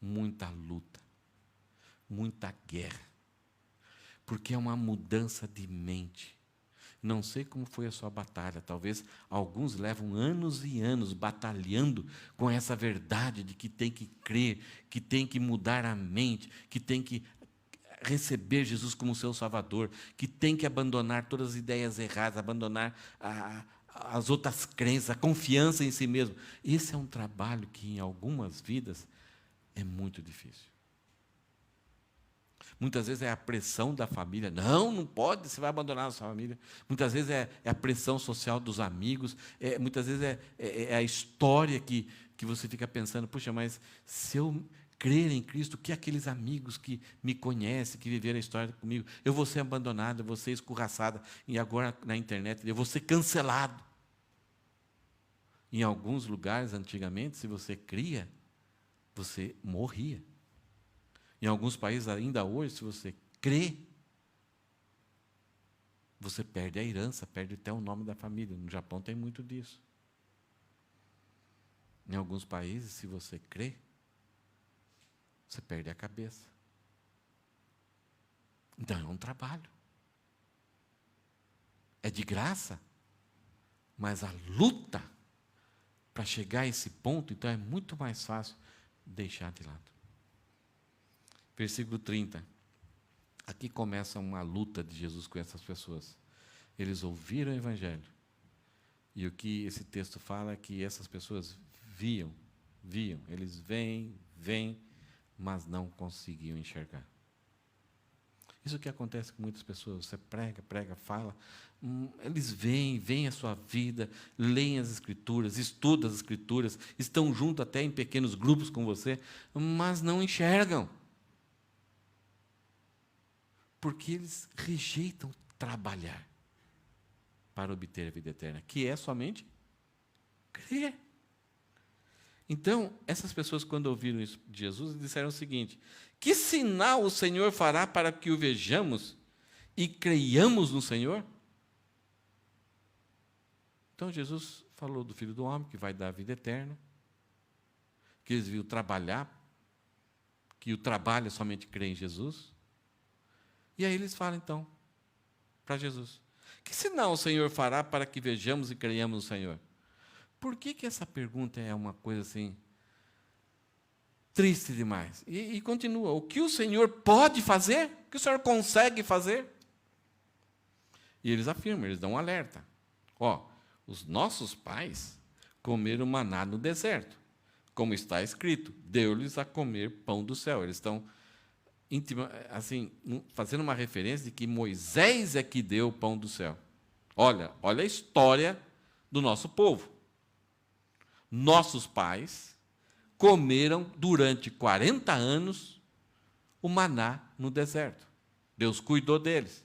muita luta, muita guerra, porque é uma mudança de mente. Não sei como foi a sua batalha, talvez alguns levam anos e anos batalhando com essa verdade de que tem que crer, que tem que mudar a mente, que tem que receber Jesus como seu Salvador, que tem que abandonar todas as ideias erradas, abandonar as outras crenças, a confiança em si mesmo. Esse é um trabalho que, em algumas vidas, é muito difícil. Muitas vezes é a pressão da família. Não pode, você vai abandonar a sua família. Muitas vezes é a pressão social dos amigos. Muitas vezes é a história que você fica pensando, puxa, mas se eu crer em Cristo, o que aqueles amigos que me conhecem, que viveram a história comigo, eu vou ser abandonado, eu vou ser escorraçado, e agora na internet eu vou ser cancelado. Em alguns lugares, antigamente, se você cria, você morria. Em alguns países, ainda hoje, se você crê, você perde a herança, perde até o nome da família. No Japão tem muito disso. Em alguns países, se você crê, você perde a cabeça. Então, é um trabalho. É de graça, mas a luta para chegar a esse ponto, então, é muito mais fácil deixar de lado. Versículo 30. Aqui começa uma luta de Jesus com essas pessoas. Eles ouviram o Evangelho. E o que esse texto fala é que essas pessoas viam. Eles veem, mas não conseguiam enxergar. Isso que acontece com muitas pessoas. Você prega, fala. Eles veem a sua vida, leem as Escrituras, estudam as Escrituras, estão junto até em pequenos grupos com você, mas não enxergam. Porque eles rejeitam trabalhar para obter a vida eterna, que é somente crer. Então, essas pessoas, quando ouviram isso de Jesus, disseram o seguinte: que sinal o Senhor fará para que o vejamos e creiamos no Senhor? Então, Jesus falou do Filho do Homem, que vai dar a vida eterna, que eles viram trabalhar, que o trabalho é somente crer em Jesus. E aí eles falam, então, para Jesus: que sinal o Senhor fará para que vejamos e creiamos no Senhor? Por que essa pergunta é uma coisa assim, triste demais? E continua: o que o Senhor pode fazer? O que o Senhor consegue fazer? E eles afirmam, eles dão um alerta. Os nossos pais comeram maná no deserto, como está escrito, deu-lhes a comer pão do céu. Eles estão assim, fazendo uma referência de que Moisés é que deu o pão do céu. Olha a história do nosso povo. Nossos pais comeram durante 40 anos o maná no deserto. Deus cuidou deles.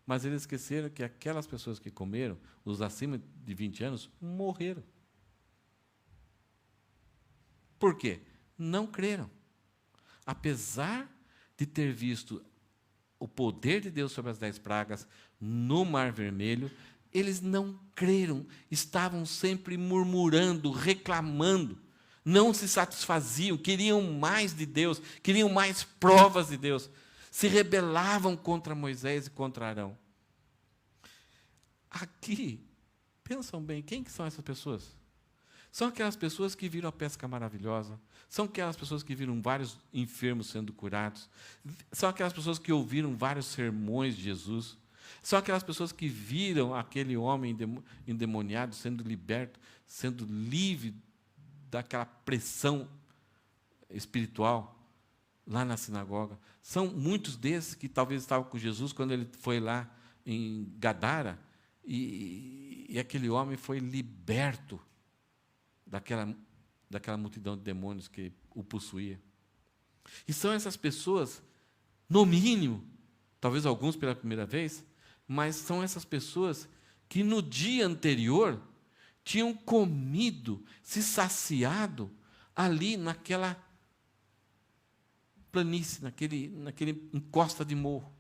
Mas eles esqueceram que aquelas pessoas que comeram, os acima de 20 anos, morreram. Por quê? Não creram. Apesar de ter visto o poder de Deus sobre as 10 pragas no Mar Vermelho, eles não creram, estavam sempre murmurando, reclamando, não se satisfaziam, queriam mais de Deus, queriam mais provas de Deus, se rebelavam contra Moisés e contra Arão. Aqui, pensam bem, quem que são essas pessoas? São aquelas pessoas que viram a pesca maravilhosa, são aquelas pessoas que viram vários enfermos sendo curados, são aquelas pessoas que ouviram vários sermões de Jesus, são aquelas pessoas que viram aquele homem endemoniado sendo liberto, sendo livre daquela pressão espiritual. lá na sinagoga. São muitos desses que talvez estavam com Jesus quando ele foi lá em Gadara, e aquele homem foi liberto daquela multidão de demônios que o possuía. E são essas pessoas, no mínimo, talvez alguns pela primeira vez, mas são essas pessoas que no dia anterior tinham comido, se saciado ali naquela planície, naquele encosta de morro.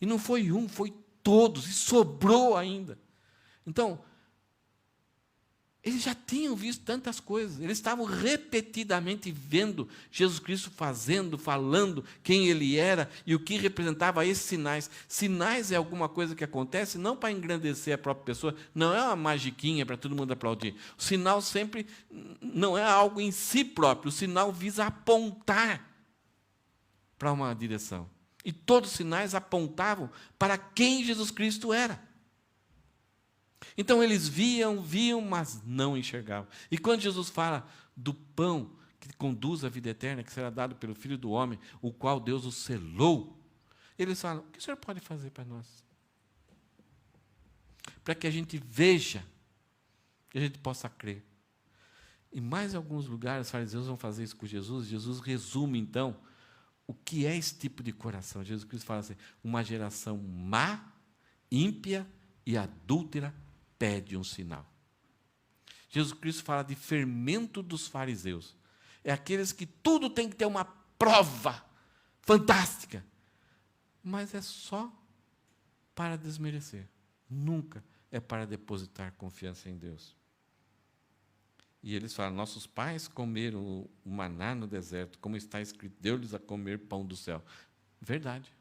E não foi um, foi todos, e sobrou ainda. Então, eles já tinham visto tantas coisas, eles estavam repetidamente vendo Jesus Cristo fazendo, falando quem Ele era e o que representava esses sinais. Sinais é alguma coisa que acontece não para engrandecer a própria pessoa, não é uma magiquinha para todo mundo aplaudir. O sinal sempre não é algo em si próprio, o sinal visa apontar para uma direção. E todos os sinais apontavam para quem Jesus Cristo era. Então eles viam, mas não enxergavam. E quando Jesus fala do pão que conduz à vida eterna, que será dado pelo Filho do Homem, o qual Deus o selou, eles falam: o que o Senhor pode fazer para nós? Para que a gente veja, que a gente possa crer. Em mais alguns lugares, os fariseus vão fazer isso com Jesus. Jesus resume, então, o que é esse tipo de coração. Jesus Cristo fala assim: uma geração má, ímpia e adúltera pede um sinal. Jesus Cristo fala de fermento dos fariseus. É aqueles que tudo tem que ter uma prova fantástica. Mas é só para desmerecer. Nunca é para depositar confiança em Deus. E eles falam: nossos pais comeram o maná no deserto, como está escrito, deu-lhes a comer pão do céu. Verdade.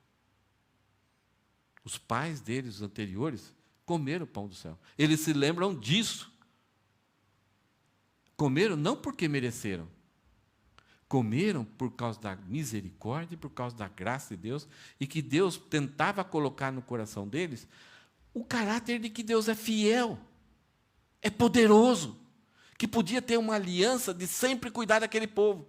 Os pais deles, os anteriores, comeram o pão do céu. Eles se lembram disso. Comeram não porque mereceram. Comeram por causa da misericórdia, por causa da graça de Deus, e que Deus tentava colocar no coração deles o caráter de que Deus é fiel, é poderoso, que podia ter uma aliança de sempre cuidar daquele povo.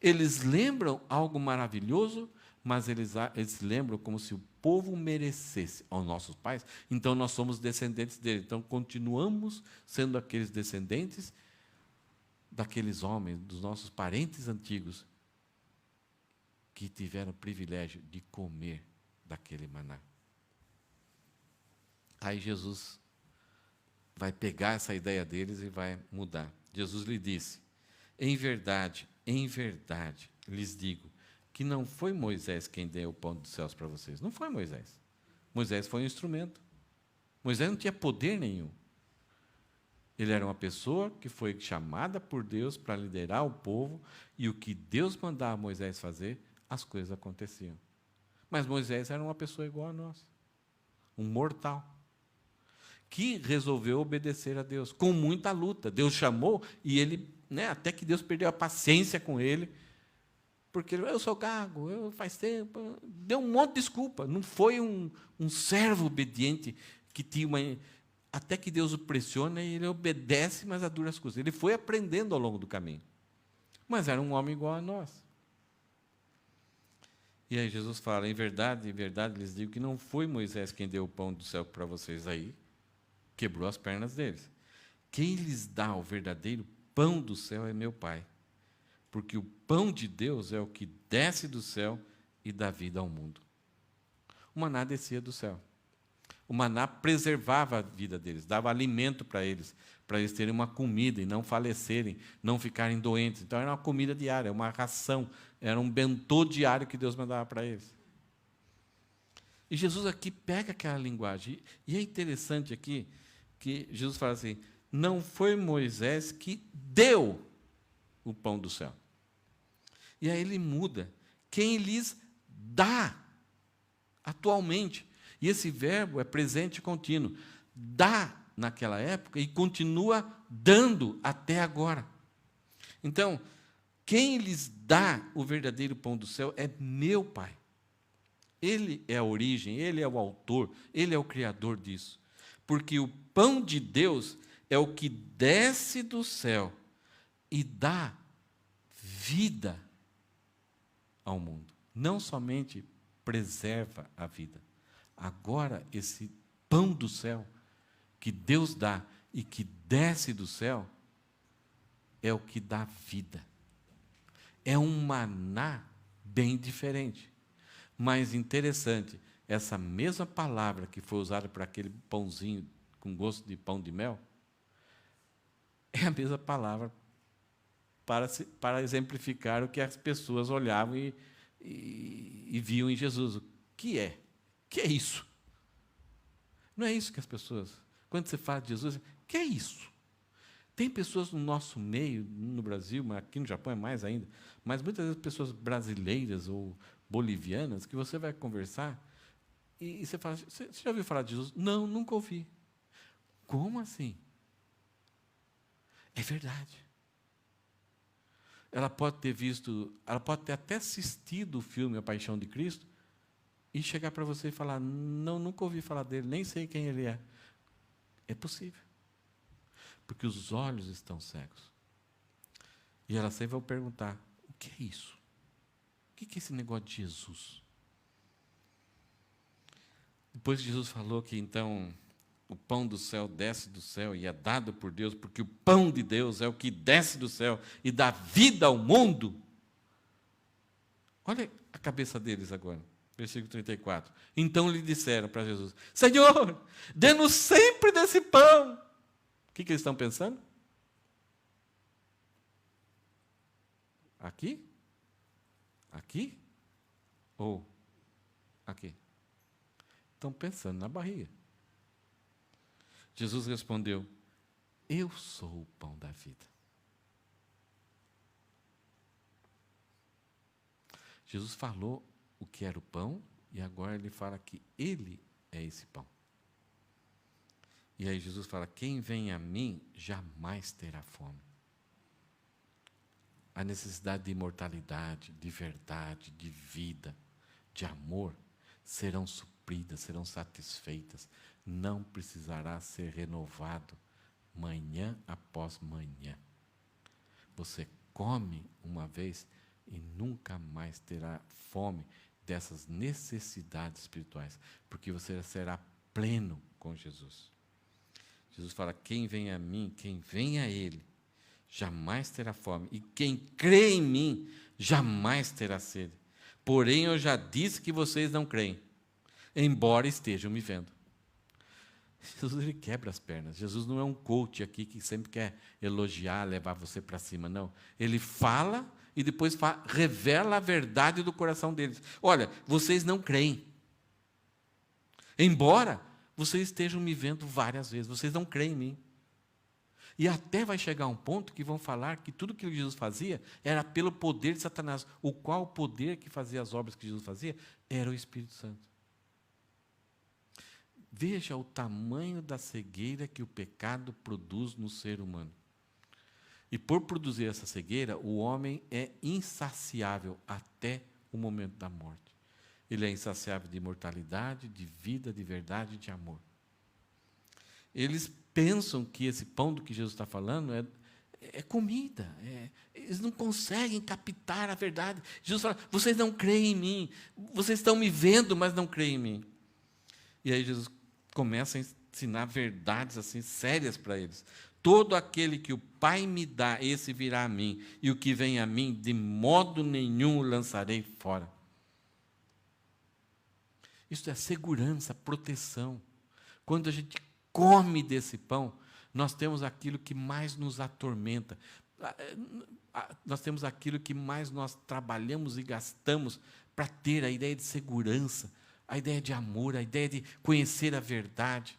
Eles lembram algo maravilhoso, mas eles lembram como se o povo merecesse aos nossos pais. Então, nós somos descendentes dele. Então, continuamos sendo aqueles descendentes daqueles homens, dos nossos parentes antigos, que tiveram o privilégio de comer daquele maná. Aí Jesus vai pegar essa ideia deles e vai mudar. Jesus lhe disse: em verdade, lhes digo, que não foi Moisés quem deu o pão dos céus para vocês. Não foi Moisés. Moisés foi um instrumento. Moisés não tinha poder nenhum. Ele era uma pessoa que foi chamada por Deus para liderar o povo, e o que Deus mandava Moisés fazer, as coisas aconteciam. Mas Moisés era uma pessoa igual a nós, um mortal, que resolveu obedecer a Deus, com muita luta. Deus chamou, e ele, até que Deus perdeu a paciência com ele, porque eu sou gago, faz tempo, deu um monte de desculpa. Não foi um servo obediente que tinha uma... Até que Deus o pressiona e ele obedece, mas a duras custas. Ele foi aprendendo ao longo do caminho. Mas era um homem igual a nós. E aí Jesus fala: em verdade, lhes digo que não foi Moisés quem deu o pão do céu para vocês. Aí quebrou as pernas deles. Quem lhes dá o verdadeiro pão do céu é meu Pai. Porque o pão de Deus é o que desce do céu e dá vida ao mundo. O maná descia do céu. O maná preservava a vida deles, dava alimento para eles terem uma comida e não falecerem, não ficarem doentes. Então, era uma comida diária, uma ração, era um bentô diário que Deus mandava para eles. E Jesus aqui pega aquela linguagem. E é interessante aqui que Jesus fala assim: não foi Moisés que deu o pão do céu. E aí ele muda: quem lhes dá atualmente. E esse verbo é presente contínuo. Dá naquela época e continua dando até agora. Então, quem lhes dá o verdadeiro pão do céu é meu Pai. Ele é a origem, Ele é o autor, Ele é o criador disso. Porque o pão de Deus é o que desce do céu e dá vida ao mundo. Não somente preserva a vida. Agora, esse pão do céu, que Deus dá e que desce do céu, é o que dá vida. É um maná bem diferente. Mas interessante, essa mesma palavra que foi usada para aquele pãozinho com gosto de pão de mel, é a mesma palavra para exemplificar o que as pessoas olhavam e viam em Jesus. O que é? O que é isso? Não é isso que as pessoas... Quando você fala de Jesus, o que é isso? Tem pessoas no nosso meio, no Brasil, mas aqui no Japão é mais ainda, mas muitas vezes pessoas brasileiras ou bolivianas, que você vai conversar e você fala, você já ouviu falar de Jesus? Não, nunca ouvi. Como assim? É verdade. Ela pode ter visto, ela pode ter até assistido o filme A Paixão de Cristo e chegar para você e falar, não, nunca ouvi falar dele, nem sei quem ele é. É possível. Porque os olhos estão cegos. E elas sempre vão perguntar, o que é isso? O que é esse negócio de Jesus? Depois que Jesus falou que, então, o pão do céu desce do céu e é dado por Deus, porque o pão de Deus é o que desce do céu e dá vida ao mundo. Olha a cabeça deles agora, versículo 34. Então lhe disseram para Jesus, Senhor, dê-nos sempre desse pão. O que eles estão pensando? Aqui? Aqui? Ou aqui? Estão pensando na barriga. Jesus respondeu, eu sou o pão da vida. Jesus falou o que era o pão, e agora ele fala que ele é esse pão. E aí Jesus fala, quem vem a mim jamais terá fome. A necessidade de imortalidade, de verdade, de vida, de amor, serão supridas, serão satisfeitas. Não precisará ser renovado manhã após manhã. Você come uma vez e nunca mais terá fome dessas necessidades espirituais, porque você será pleno com Jesus. Jesus fala, quem vem a mim, quem vem a Ele, jamais terá fome, e quem crê em mim, jamais terá sede. Porém, eu já disse que vocês não creem, embora estejam me vendo. Jesus, ele quebra as pernas. Jesus não é um coach aqui que sempre quer elogiar, levar você para cima, não. Ele fala e depois revela a verdade do coração deles. Olha, vocês não creem, embora vocês estejam me vendo várias vezes, vocês não creem em mim. E até vai chegar um ponto que vão falar que tudo que Jesus fazia era pelo poder de Satanás. O qual poder que fazia as obras que Jesus fazia era o Espírito Santo. Veja o tamanho da cegueira que o pecado produz no ser humano. E por produzir essa cegueira, o homem é insaciável até o momento da morte. Ele é insaciável de imortalidade, de vida, de verdade, de amor. Eles pensam que esse pão do que Jesus está falando é comida. Eles não conseguem captar a verdade. Jesus fala, vocês não creem em mim. Vocês estão me vendo, mas não creem em mim. E aí Jesus começa a ensinar verdades assim sérias para eles. Todo aquele que o Pai me dá, esse virá a mim. E o que vem a mim, de modo nenhum o lançarei fora. Isso é segurança, proteção. Quando a gente come desse pão, nós temos aquilo que mais nos atormenta. Nós temos aquilo que mais nós trabalhamos e gastamos para ter a ideia de segurança, a ideia de amor, a ideia de conhecer a verdade,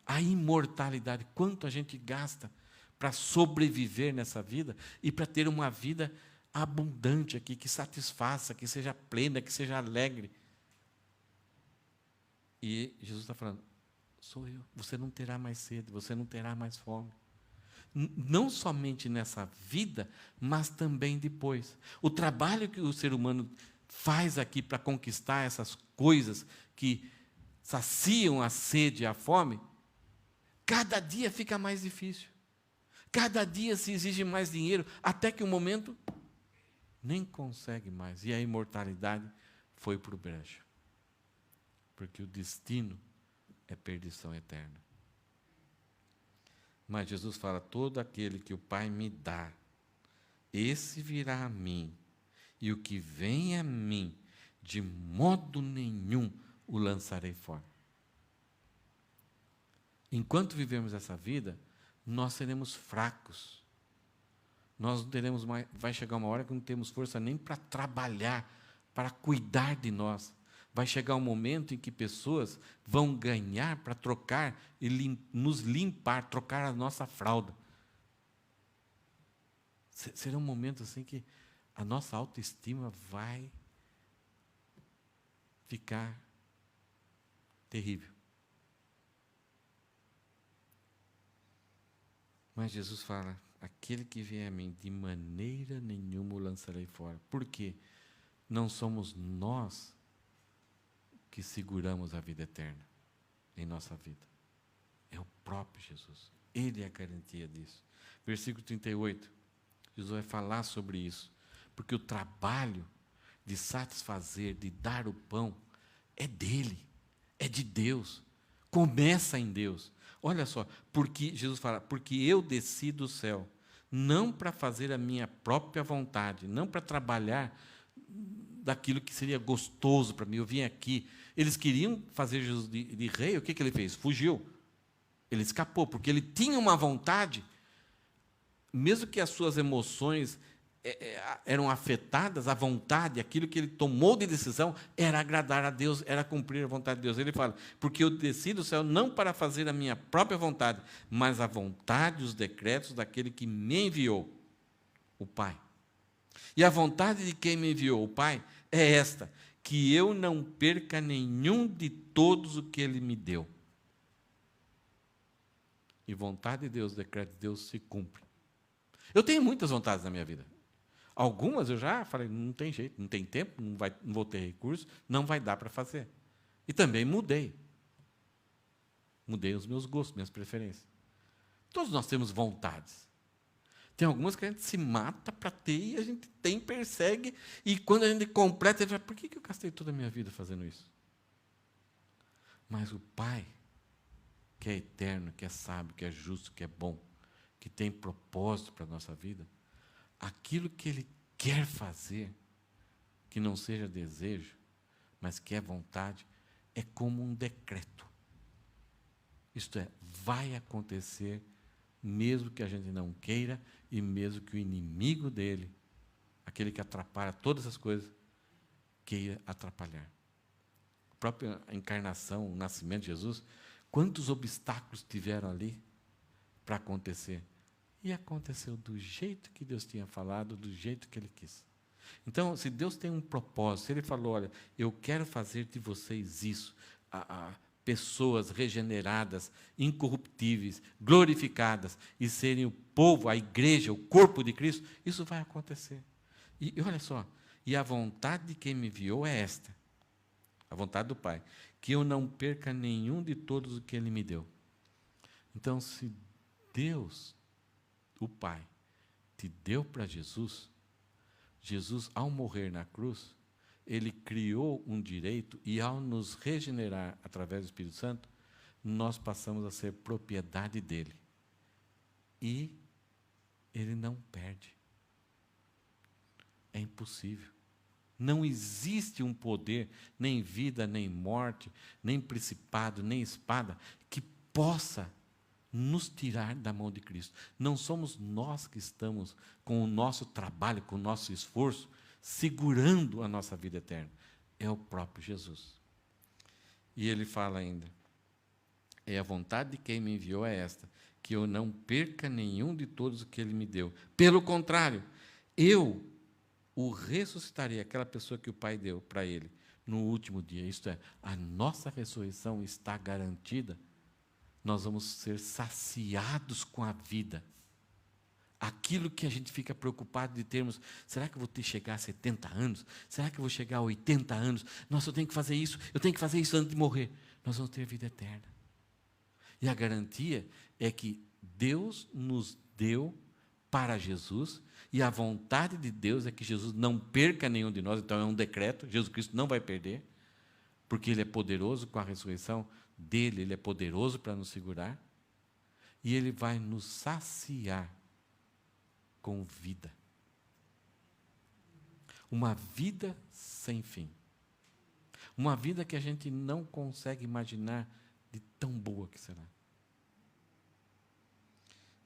a imortalidade. Quanto a gente gasta para sobreviver nessa vida e para ter uma vida abundante aqui, que satisfaça, que seja plena, que seja alegre. E Jesus está falando, sou eu. Você não terá mais sede, você não terá mais fome. Não somente nessa vida, mas também depois. O trabalho que o ser humano faz aqui para conquistar essas coisas que saciam a sede e a fome, cada dia fica mais difícil. Cada dia se exige mais dinheiro, até que um momento Nem consegue mais. E a imortalidade foi para o brejo. Porque o destino é perdição eterna. Mas Jesus fala: todo aquele que o Pai me dá, esse virá a mim, e o que vem a mim, de modo nenhum o lançarei fora. Enquanto vivemos essa vida, nós seremos fracos. Nós não teremos mais, vai chegar uma hora que não temos força nem para trabalhar, para cuidar de nós. Vai chegar um momento em que pessoas vão ganhar para trocar e nos limpar, trocar a nossa fralda. Será um momento assim que a nossa autoestima vai ficar terrível. Mas Jesus fala: aquele que vem a mim, de maneira nenhuma o lançarei fora. Por quê? Não somos nós que seguramos a vida eterna em nossa vida. É o próprio Jesus. Ele é a garantia disso. Versículo 38. Jesus vai falar sobre isso. Porque o trabalho de satisfazer, de dar o pão, é dele, é de Deus. Começa em Deus. Olha só, porque Jesus fala: porque eu desci do céu, não para fazer a minha própria vontade, não para trabalhar daquilo que seria gostoso para mim. Eu vim aqui. Eles queriam fazer Jesus de rei. O que ele fez? Fugiu. Ele escapou, porque ele tinha uma vontade, mesmo que as suas emoções eram afetadas, a vontade, aquilo que ele tomou de decisão, era agradar a Deus, era cumprir a vontade de Deus. Ele fala: porque eu desci do céu não para fazer a minha própria vontade, mas a vontade e os decretos daquele que me enviou, o Pai. E a vontade de quem me enviou, o Pai, é esta: que eu não perca nenhum de todos o que Ele me deu. E vontade de Deus, decreto de Deus se cumpre. Eu tenho muitas vontades na minha vida. Algumas eu já falei: não tem jeito, não tem tempo, não vou ter recursos, não vai dar para fazer. E também mudei. Mudei os meus gostos, minhas preferências. Todos nós temos vontades. Tem algumas que a gente se mata para ter e a gente tem, persegue, e quando a gente completa, a gente fala: por que eu gastei toda a minha vida fazendo isso? Mas o Pai, que é eterno, que é sábio, que é justo, que é bom, que tem propósito para a nossa vida, aquilo que Ele quer fazer, que não seja desejo, mas que é vontade, é como um decreto. Isto é, vai acontecer, mesmo que a gente não queira, e mesmo que o inimigo dele, aquele que atrapalha todas as coisas, queira atrapalhar. A própria encarnação, o nascimento de Jesus, quantos obstáculos tiveram ali para acontecer? E aconteceu do jeito que Deus tinha falado, do jeito que Ele quis. Então, se Deus tem um propósito, se Ele falou: olha, eu quero fazer de vocês isso, pessoas regeneradas, incorruptíveis, glorificadas, e serem o povo, a igreja, o corpo de Cristo, isso vai acontecer. E olha só, e a vontade de quem me enviou é esta, a vontade do Pai, que eu não perca nenhum de todos o que Ele me deu. Então, se Deus, o Pai, te deu para Jesus, Jesus, ao morrer na cruz, Ele criou um direito, e ao nos regenerar através do Espírito Santo, nós passamos a ser propriedade dEle. E Ele não perde. É impossível. Não existe um poder, nem vida, nem morte, nem principado, nem espada, que possa nos tirar da mão de Cristo. Não somos nós que estamos, com o nosso trabalho, com o nosso esforço, segurando a nossa vida eterna. É o próprio Jesus. E ele fala ainda: a vontade de quem me enviou é esta, que eu não perca nenhum de todos o que Ele me deu. Pelo contrário, eu o ressuscitarei, aquela pessoa que o Pai deu para Ele, no último dia. Isto é, a nossa ressurreição está garantida. Nós vamos ser saciados com a vida. Aquilo que a gente fica preocupado de termos: será que eu vou chegar a 70 anos? Será que eu vou chegar a 80 anos? Nossa, eu tenho que fazer isso antes de morrer. Nós vamos ter vida eterna. E a garantia é que Deus nos deu para Jesus, e a vontade de Deus é que Jesus não perca nenhum de nós, então é um decreto, Jesus Cristo não vai perder, porque Ele é poderoso com a ressurreição dEle, Ele é poderoso para nos segurar, e Ele vai nos saciar com vida. Uma vida sem fim. Uma vida que a gente não consegue imaginar de tão boa que será.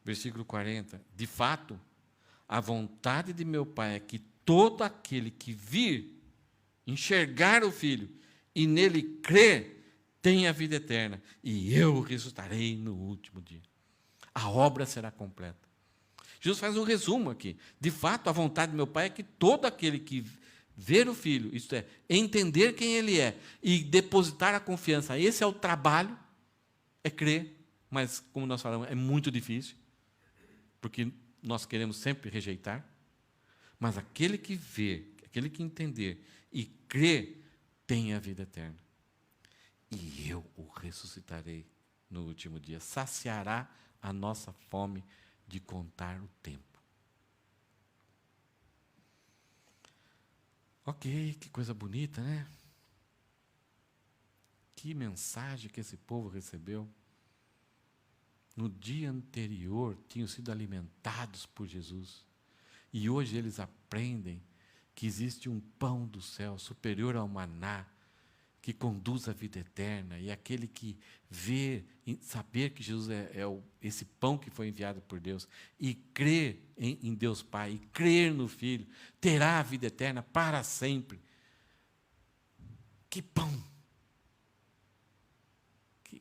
Versículo 40. De fato, a vontade de meu Pai é que todo aquele que vir enxergar o Filho e nele crer, tenha vida eterna, e eu o ressuscitarei no último dia. A obra será completa. Jesus faz um resumo aqui. De fato, a vontade do meu Pai é que todo aquele que ver o Filho, isto é, entender quem Ele é e depositar a confiança, esse é o trabalho, é crer, mas, como nós falamos, é muito difícil, porque nós queremos sempre rejeitar, mas aquele que ver, aquele que entender e crer, tem a vida eterna. E eu o ressuscitarei no último dia. Saciará a nossa fome de contar o tempo. Ok, que coisa bonita, né? Que mensagem que esse povo recebeu. No dia anterior, tinham sido alimentados por Jesus. E hoje eles aprendem que existe um pão do céu superior ao maná, que conduz à vida eterna, e aquele que vê, saber que Jesus é esse pão que foi enviado por Deus, e crer em Deus Pai, e crer no Filho, terá a vida eterna para sempre. Que pão!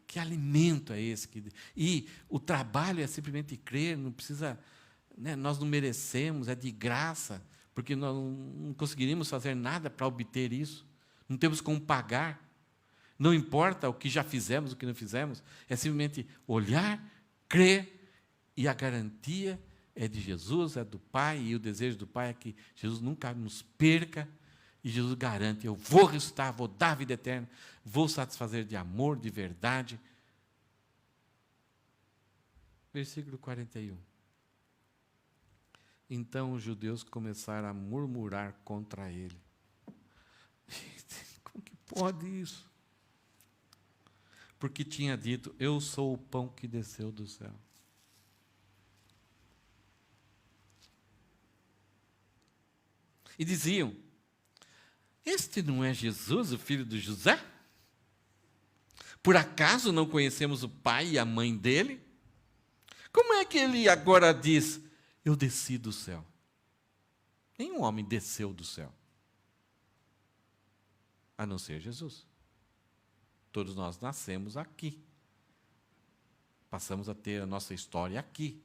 Que alimento é esse? E o trabalho é simplesmente crer, não precisa, né, nós não merecemos, é de graça, porque nós não conseguiríamos fazer nada para obter isso. Não temos como pagar. Não importa o que já fizemos, o que não fizemos. É simplesmente olhar, crer, e a garantia é de Jesus, é do Pai, e o desejo do Pai é que Jesus nunca nos perca, e Jesus garante, eu vou ressuscitar, vou dar a vida eterna, vou satisfazer de amor, de verdade. Versículo 41. Então os judeus começaram a murmurar contra ele. Como que pode isso? Porque tinha dito, eu sou o pão que desceu do céu. E diziam, este não é Jesus, o filho de José? Por acaso não conhecemos o pai e a mãe dele? Como é que ele agora diz, eu desci do céu? Nenhum homem desceu do céu, a não ser Jesus. Todos nós nascemos aqui. Passamos a ter a nossa história aqui.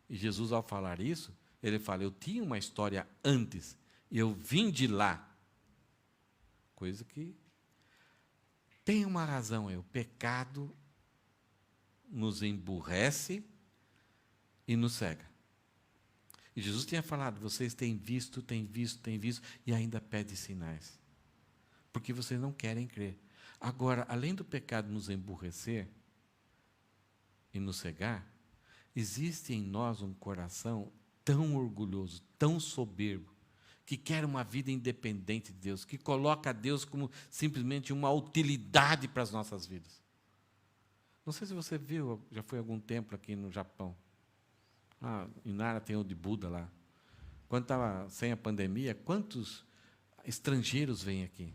E Jesus, ao falar isso, ele fala, eu tinha uma história antes, e eu vim de lá. Coisa que tem uma razão, o pecado nos emburrece e nos cega. E Jesus tinha falado, vocês têm visto, e ainda pedem sinais. Porque vocês não querem crer. Agora, além do pecado nos emburrecer e nos cegar, existe em nós um coração tão orgulhoso, tão soberbo, que quer uma vida independente de Deus, que coloca Deus como simplesmente uma utilidade para as nossas vidas. Não sei se você viu, já foi algum templo aqui no Japão. Em Nara tem o de Buda lá. Quando estava sem a pandemia, quantos estrangeiros vêm aqui?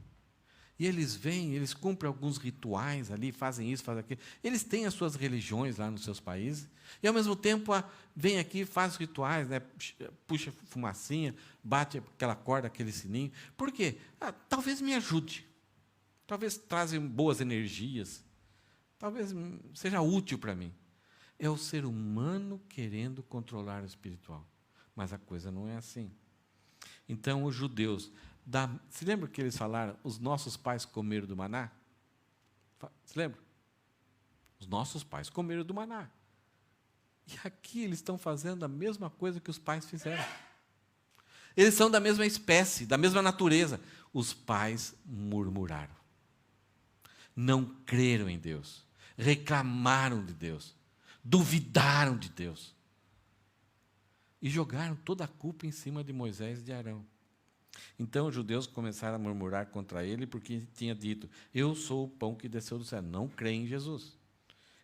E eles vêm, eles cumprem alguns rituais ali, fazem isso, fazem aquilo. Eles têm as suas religiões lá nos seus países, e ao mesmo tempo vem aqui, faz rituais, né, puxa fumacinha, bate aquela corda, aquele sininho. Por quê? Talvez me ajude, talvez trazem boas energias, talvez seja útil para mim. É o ser humano querendo controlar o espiritual, mas a coisa não é assim. Então, os judeus... se lembra que eles falaram, os nossos pais comeram do maná? Se lembra? Os nossos pais comeram do maná. E aqui eles estão fazendo a mesma coisa que os pais fizeram. Eles são da mesma espécie, da mesma natureza. Os pais murmuraram. Não creram em Deus. Reclamaram de Deus. Duvidaram de Deus. e jogaram toda a culpa em cima de Moisés e de Arão. Então os judeus começaram a murmurar contra ele, porque tinha dito: eu sou o pão que desceu do céu. Não creem em Jesus.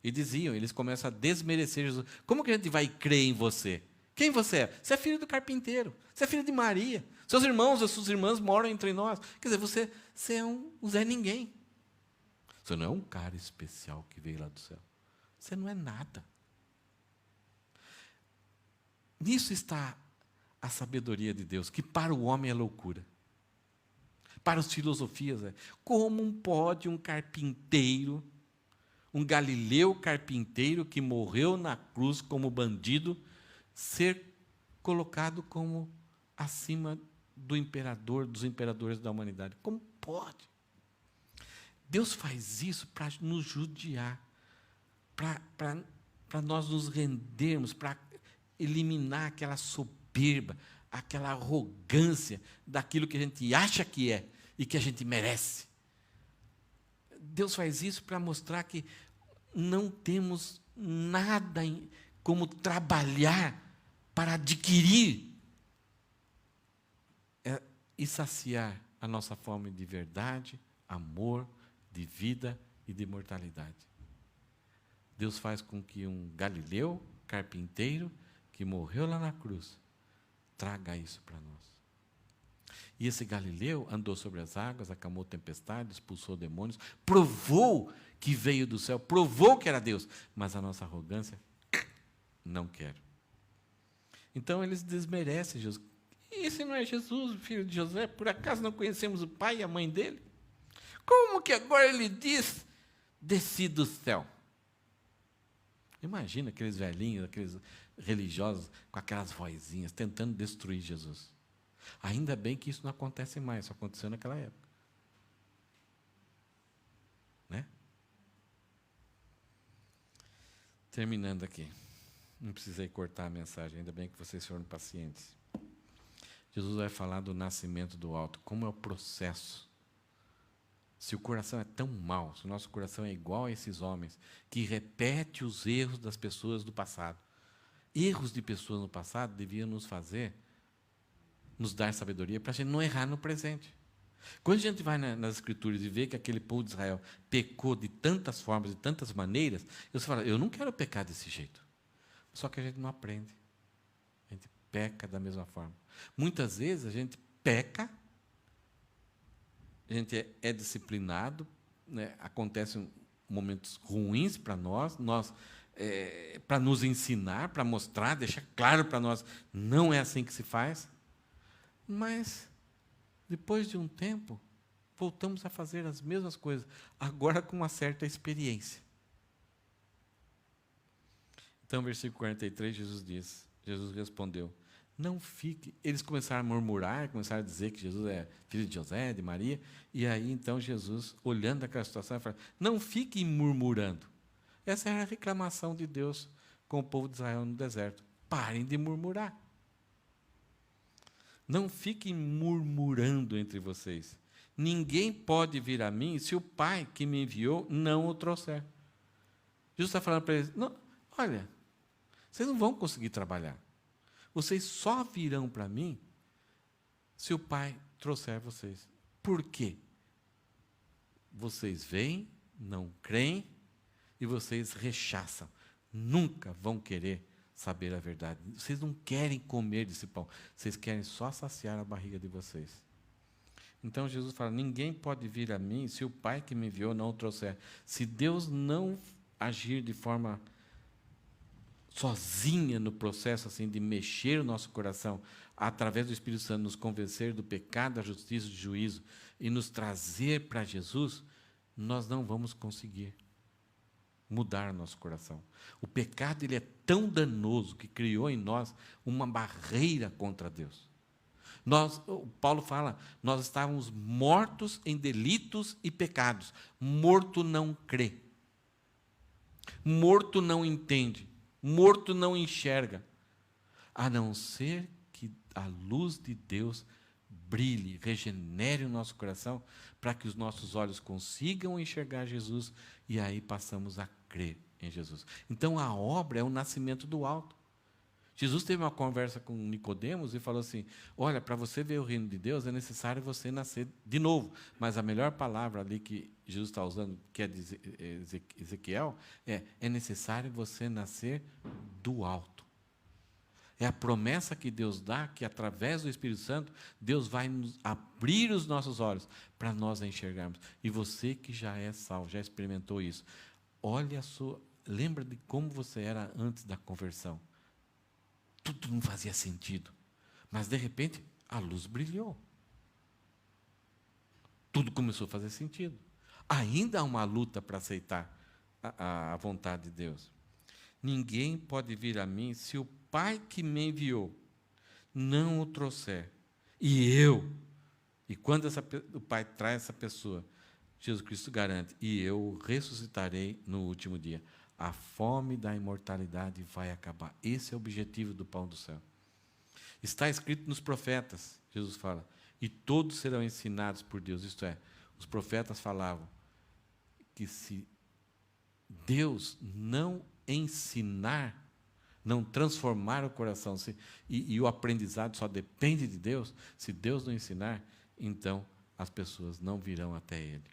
E diziam, eles começam a desmerecer Jesus. Como que a gente vai crer em você? Quem você é? Você é filho do carpinteiro, você é filho de Maria, seus irmãos, as suas irmãs moram entre nós. Quer dizer, você é um Zé Ninguém. Você não é um cara especial que veio lá do céu. Você não é nada. Nisso está a sabedoria de Deus, que para o homem é loucura. Para as filosofias é: como pode um carpinteiro, um galileu carpinteiro que morreu na cruz como bandido, ser colocado como acima do imperador, dos imperadores da humanidade? Como pode? Deus faz isso para nos judiar, para nós nos rendermos, para eliminar aquela soberba, aquela arrogância daquilo que a gente acha que é e que a gente merece. Deus faz isso para mostrar que não temos nada como trabalhar para adquirir e saciar a nossa fome de verdade, amor, de vida e de imortalidade. Deus faz com que um galileu, carpinteiro, que morreu lá na cruz, traga isso para nós. E esse galileu andou sobre as águas, acalmou tempestade, expulsou demônios, provou que veio do céu, provou que era Deus, mas a nossa arrogância, não quero. Então eles desmerecem Jesus. Esse não é Jesus, o filho de José? Por acaso não conhecemos o pai e a mãe dele? Como que agora ele diz, desci do céu? Imagina aqueles velhinhos, aqueles religiosos, com aquelas vozinhas, tentando destruir Jesus. Ainda bem que isso não acontece mais, só aconteceu naquela época. Né? Terminando aqui. Não precisei cortar a mensagem, ainda bem que vocês foram pacientes. Jesus vai falar do nascimento do alto, como é o processo. Se o coração é tão mau, se o nosso coração é igual a esses homens, que repete os erros das pessoas do passado. Erros de pessoas no passado deviam nos fazer, nos dar sabedoria para a gente não errar no presente. Quando a gente vai nas Escrituras e vê que aquele povo de Israel pecou de tantas formas, de tantas maneiras, você fala: eu não quero pecar desse jeito. Só que a gente não aprende. A gente peca da mesma forma. Muitas vezes a gente peca, a gente é disciplinado, né? Acontecem momentos ruins para nós para nos ensinar, para mostrar, deixar claro para nós, não é assim que se faz. Mas, depois de um tempo, voltamos a fazer as mesmas coisas, agora com uma certa experiência. Então, versículo 43, Jesus respondeu: não fique. Eles começaram a murmurar, começaram a dizer que Jesus é filho de José, de Maria, e aí então Jesus, olhando aquela situação, falou: não fiquem murmurando. Essa era a reclamação de Deus com o povo de Israel no deserto. Parem de murmurar. Não fiquem murmurando entre vocês. Ninguém pode vir a mim se o Pai que me enviou não o trouxer. Jesus está falando para eles: não, olha, vocês não vão conseguir trabalhar. Vocês só virão para mim se o Pai trouxer vocês. Por quê? Vocês vêm, não creem, e vocês rechaçam. Nunca vão querer saber a verdade. Vocês não querem comer desse pão. Vocês querem só saciar a barriga de vocês. Então Jesus fala: ninguém pode vir a mim se o Pai que me enviou não o trouxer. Se Deus não agir de forma sozinha no processo assim de mexer o nosso coração, através do Espírito Santo, nos convencer do pecado, da justiça e do juízo, e nos trazer para Jesus, nós não vamos conseguir mudar o nosso coração. O pecado, ele é tão danoso que criou em nós uma barreira contra Deus. Paulo fala: nós estávamos mortos em delitos e pecados. Morto não crê. Morto não entende. Morto não enxerga. A não ser que a luz de Deus brilhe, regenere o nosso coração, para que os nossos olhos consigam enxergar Jesus, e aí passamos a crer em Jesus. Então a obra é o nascimento do alto. Jesus teve uma conversa com Nicodemos e falou assim: olha, para você ver o reino de Deus é necessário você nascer de novo. Mas a melhor palavra ali que Jesus está usando, que é de Ezequiel, é necessário você nascer do alto. É a promessa que Deus dá, que através do Espírito Santo, Deus vai nos abrir os nossos olhos para nós a enxergarmos. E você que já é salvo, já experimentou isso, olha a sua, lembra de como você era antes da conversão. Tudo não fazia sentido. Mas, de repente, a luz brilhou. Tudo começou a fazer sentido. Ainda há uma luta para aceitar a vontade de Deus. Ninguém pode vir a mim se o Pai que me enviou não o trouxer. E quando o Pai traz essa pessoa, Jesus Cristo garante, e eu o ressuscitarei no último dia. A fome da imortalidade vai acabar. Esse é o objetivo do pão do céu. Está escrito nos profetas, Jesus fala, e todos serão ensinados por Deus. Isto é, os profetas falavam que se Deus não ensinar, não transformar o coração, e o aprendizado só depende de Deus, se Deus não ensinar, então as pessoas não virão até Ele.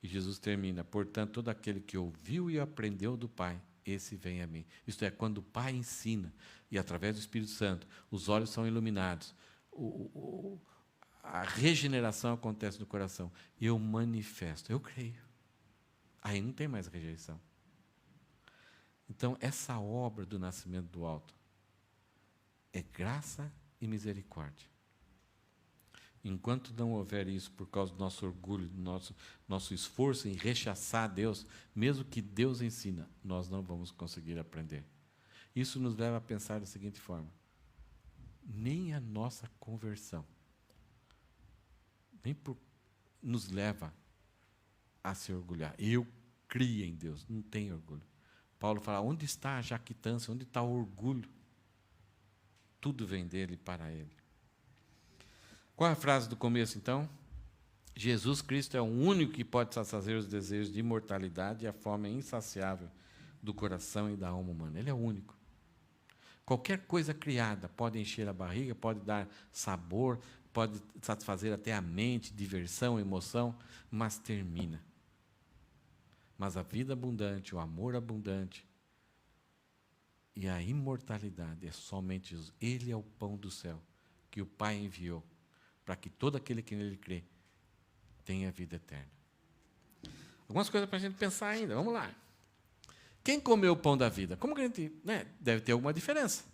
E Jesus termina: portanto, todo aquele que ouviu e aprendeu do Pai, esse vem a mim. Isto é, quando o Pai ensina, e através do Espírito Santo, os olhos são iluminados, a regeneração acontece no coração, eu manifesto, eu creio. Aí não tem mais rejeição. Então, essa obra do nascimento do alto é graça e misericórdia. Enquanto não houver isso, por causa do nosso orgulho, do nosso esforço em rechaçar Deus, mesmo que Deus ensina, nós não vamos conseguir aprender. Isso nos leva a pensar da seguinte forma: nem a nossa conversão nos leva a se orgulhar. Eu criei em Deus, não tenho orgulho. Paulo fala: onde está a jactância, onde está o orgulho? Tudo vem dele e para ele. Qual é a frase do começo, então? Jesus Cristo é o único que pode satisfazer os desejos de imortalidade e a fome insaciável do coração e da alma humana. Ele é o único. Qualquer coisa criada pode encher a barriga, pode dar sabor, pode satisfazer até a mente, diversão, emoção, mas termina. Mas a vida abundante, o amor abundante e a imortalidade é somente Jesus. Ele é o pão do céu que o Pai enviou para que todo aquele que nele crê tenha vida eterna. Algumas coisas para a gente pensar ainda. Vamos lá. Quem comeu o pão da vida? Como que a gente... deve ter alguma diferença.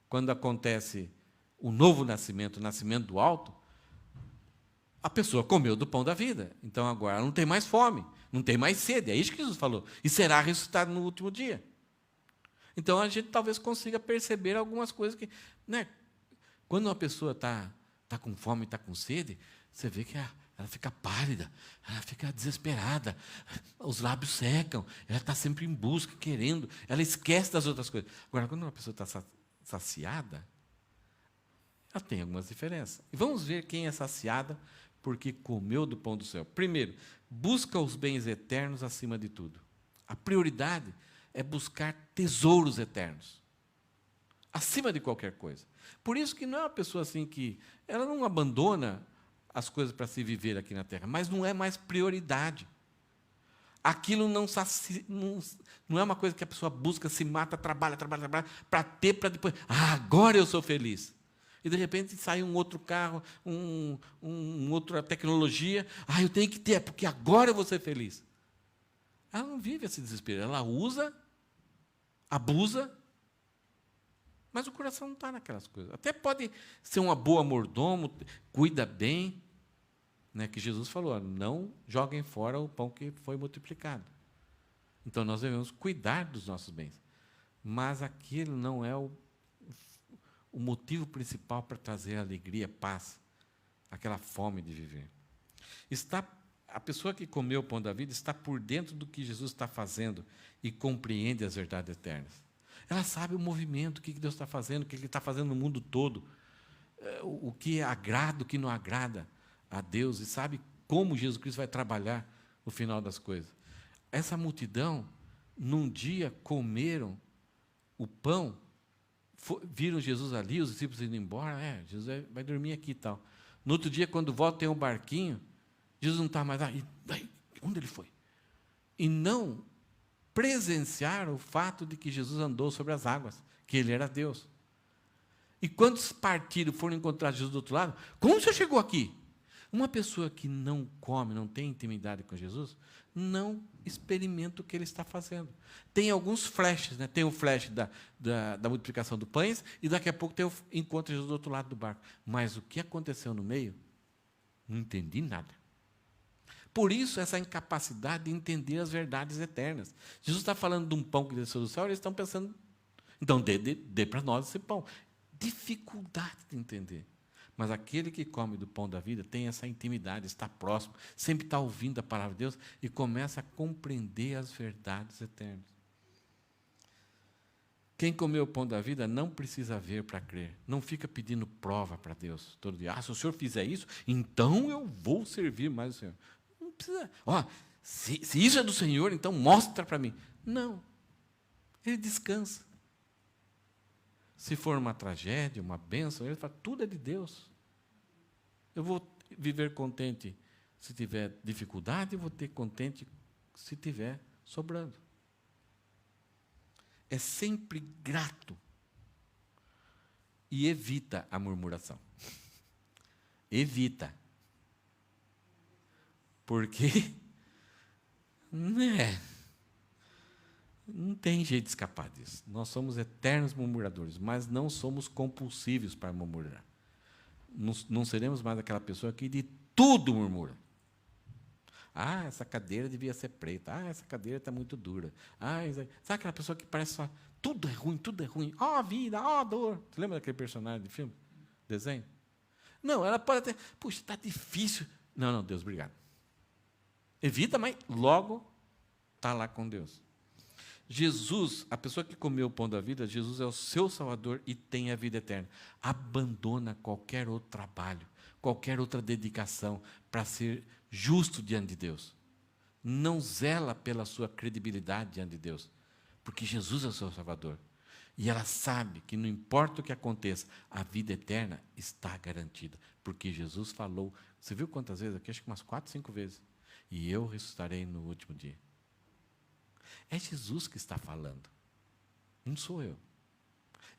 Quando acontece o novo nascimento, o nascimento do alto, a pessoa comeu do pão da vida. Então, agora não tem mais fome, não tem mais sede. É isso que Jesus falou. E será ressuscitado no último dia. Então, a gente talvez consiga perceber algumas coisas que... quando uma pessoa está com fome, está com sede, você vê que ela fica pálida, ela fica desesperada, os lábios secam, ela está sempre em busca, querendo, ela esquece das outras coisas. Agora, quando uma pessoa está saciada, ela tem algumas diferenças. E vamos ver quem é saciada porque comeu do pão do céu. Primeiro, busca os bens eternos acima de tudo. A prioridade é buscar tesouros eternos, acima de qualquer coisa. Por isso que não é uma pessoa assim que... ela não abandona as coisas para se viver aqui na Terra, mas não é mais prioridade. Aquilo não é uma coisa que a pessoa busca, se mata, trabalha, para ter, para depois... agora eu sou feliz. E, de repente, sai um outro carro, outra tecnologia. Eu tenho que ter, porque agora eu vou ser feliz. Ela não vive esse desespero. Ela usa, abusa, mas o coração não está naquelas coisas. Até pode ser uma boa mordomo, cuida bem, que Jesus falou: não joguem fora o pão que foi multiplicado. Então, nós devemos cuidar dos nossos bens. Mas aquilo não é o motivo principal para trazer alegria, paz, aquela fome de viver. A pessoa que comeu o pão da vida está por dentro do que Jesus está fazendo e compreende as verdades eternas. Ela sabe o movimento, o que Deus está fazendo, o que Ele está fazendo no mundo todo, o que agrada, o que não agrada a Deus, e sabe como Jesus Cristo vai trabalhar no final das coisas. Essa multidão, num dia, comeram o pão viram Jesus ali, os discípulos indo embora, Jesus vai dormir aqui e tal. No outro dia, quando volta, tem um barquinho, Jesus não está mais lá. E daí, onde ele foi? E não presenciaram o fato de que Jesus andou sobre as águas, que ele era Deus. E quando partiram, foram encontrar Jesus do outro lado, como você chegou aqui? Uma pessoa que não come, não tem intimidade com Jesus, não experimenta o que ele está fazendo. Tem alguns flashes, né? Tem o flash da multiplicação dos pães, e daqui a pouco tem o encontro de Jesus do outro lado do barco. Mas o que aconteceu no meio, não entendi nada. Por isso, essa incapacidade de entender as verdades eternas. Jesus está falando de um pão que desceu do céu, eles estão pensando, então dê para nós esse pão. Dificuldade de entender. Mas aquele que come do pão da vida tem essa intimidade, está próximo, sempre está ouvindo a palavra de Deus e começa a compreender as verdades eternas. Quem comeu o pão da vida não precisa ver para crer. Não fica pedindo prova para Deus todo dia. Se o Senhor fizer isso, então eu vou servir mais o Senhor. Não precisa. Se isso é do Senhor, então mostra para mim. Não. Ele descansa. Se for uma tragédia, uma bênção, ele fala, tudo é de Deus. Eu vou viver contente se tiver dificuldade, e vou ter contente se tiver sobrando. É sempre grato. E evita a murmuração. Evita. Porque, não tem jeito de escapar disso. Nós somos eternos murmuradores, mas não somos compulsivos para murmurar. Não seremos mais aquela pessoa que de tudo murmura. Essa cadeira devia ser preta. Essa cadeira está muito dura. Sabe aquela pessoa que parece só, tudo é ruim, tudo é ruim. Vida, dor. Você lembra daquele personagem de filme? Desenho? Não, ela pode até, puxa, está difícil. Não, Deus, obrigado. Evita, mas logo está lá com Deus. Jesus, a pessoa que comeu o pão da vida, Jesus é o seu Salvador e tem a vida eterna. Abandona qualquer outro trabalho, qualquer outra dedicação para ser justo diante de Deus. Não zela pela sua credibilidade diante de Deus, porque Jesus é o seu Salvador. E ela sabe que não importa o que aconteça, a vida eterna está garantida, porque Jesus falou, você viu quantas vezes aqui? Acho que umas 4, 5 vezes. E eu ressuscitarei no último dia. É Jesus que está falando, não sou eu.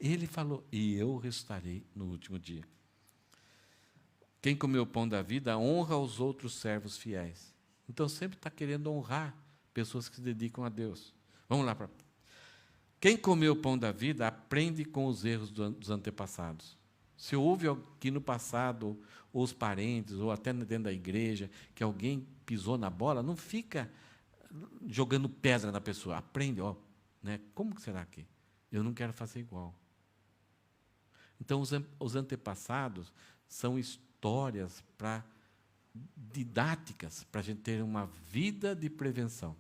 Ele falou, e eu ressuscitarei no último dia. Quem comeu o pão da vida honra os outros servos fiéis. Então sempre está querendo honrar pessoas que se dedicam a Deus. Vamos lá. Quem comeu o pão da vida aprende com os erros dos antepassados. Se houve aqui no passado, ou os parentes, ou até dentro da igreja, que alguém pisou na bola, não fica jogando pedra na pessoa. Aprende, como que será que? Eu não quero fazer igual. Então, os antepassados são histórias didáticas para a gente ter uma vida de prevenção.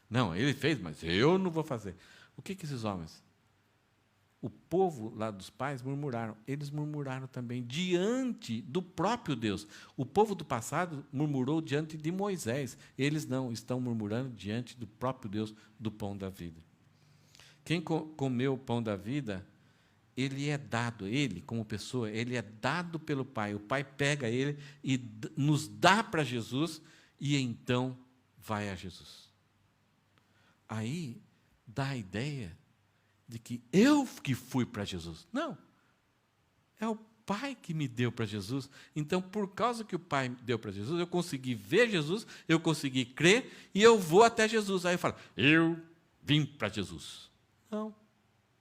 Não, ele fez, mas eu não vou fazer. O que esses homens? O povo lá dos pais murmuraram. Eles murmuraram também diante do próprio Deus. O povo do passado murmurou diante de Moisés. Eles não, estão murmurando diante do próprio Deus, do pão da vida. Quem comeu o pão da vida, ele é dado, ele como pessoa, ele é dado pelo Pai. O Pai pega ele e nos dá para Jesus e então vai a Jesus. Aí dá a ideia de que eu que fui para Jesus. Não. É o Pai que me deu para Jesus. Então, por causa que o Pai me deu para Jesus, eu consegui ver Jesus, eu consegui crer, e eu vou até Jesus. Aí eu falo, eu vim para Jesus. Não.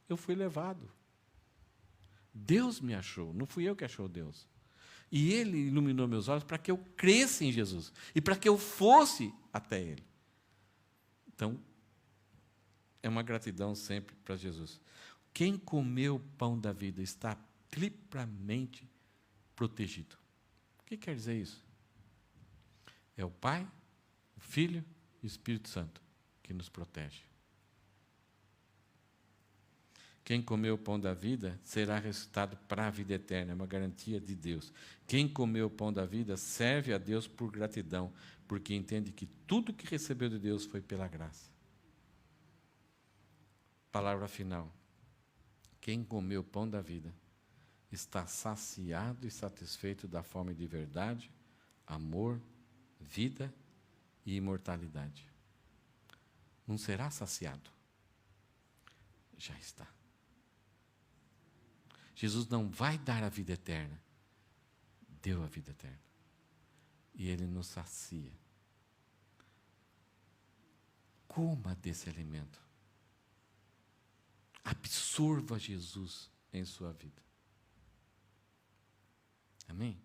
Eu fui levado. Deus me achou, não fui eu que achou Deus. E Ele iluminou meus olhos para que eu cresça em Jesus. E para que eu fosse até Ele. Então, é uma gratidão sempre para Jesus. Quem comeu o pão da vida está triplamente protegido. O que quer dizer isso? É o Pai, o Filho e o Espírito Santo que nos protege. Quem comeu o pão da vida será ressuscitado para a vida eterna, é uma garantia de Deus. Quem comeu o pão da vida serve a Deus por gratidão, porque entende que tudo que recebeu de Deus foi pela graça. Palavra final. Quem comeu o pão da vida está saciado e satisfeito da fome de verdade, amor, vida e imortalidade. Não será saciado. Já está. Jesus não vai dar a vida eterna. Deu a vida eterna. E Ele nos sacia. Coma desse alimento. Absorva Jesus em sua vida. Amém?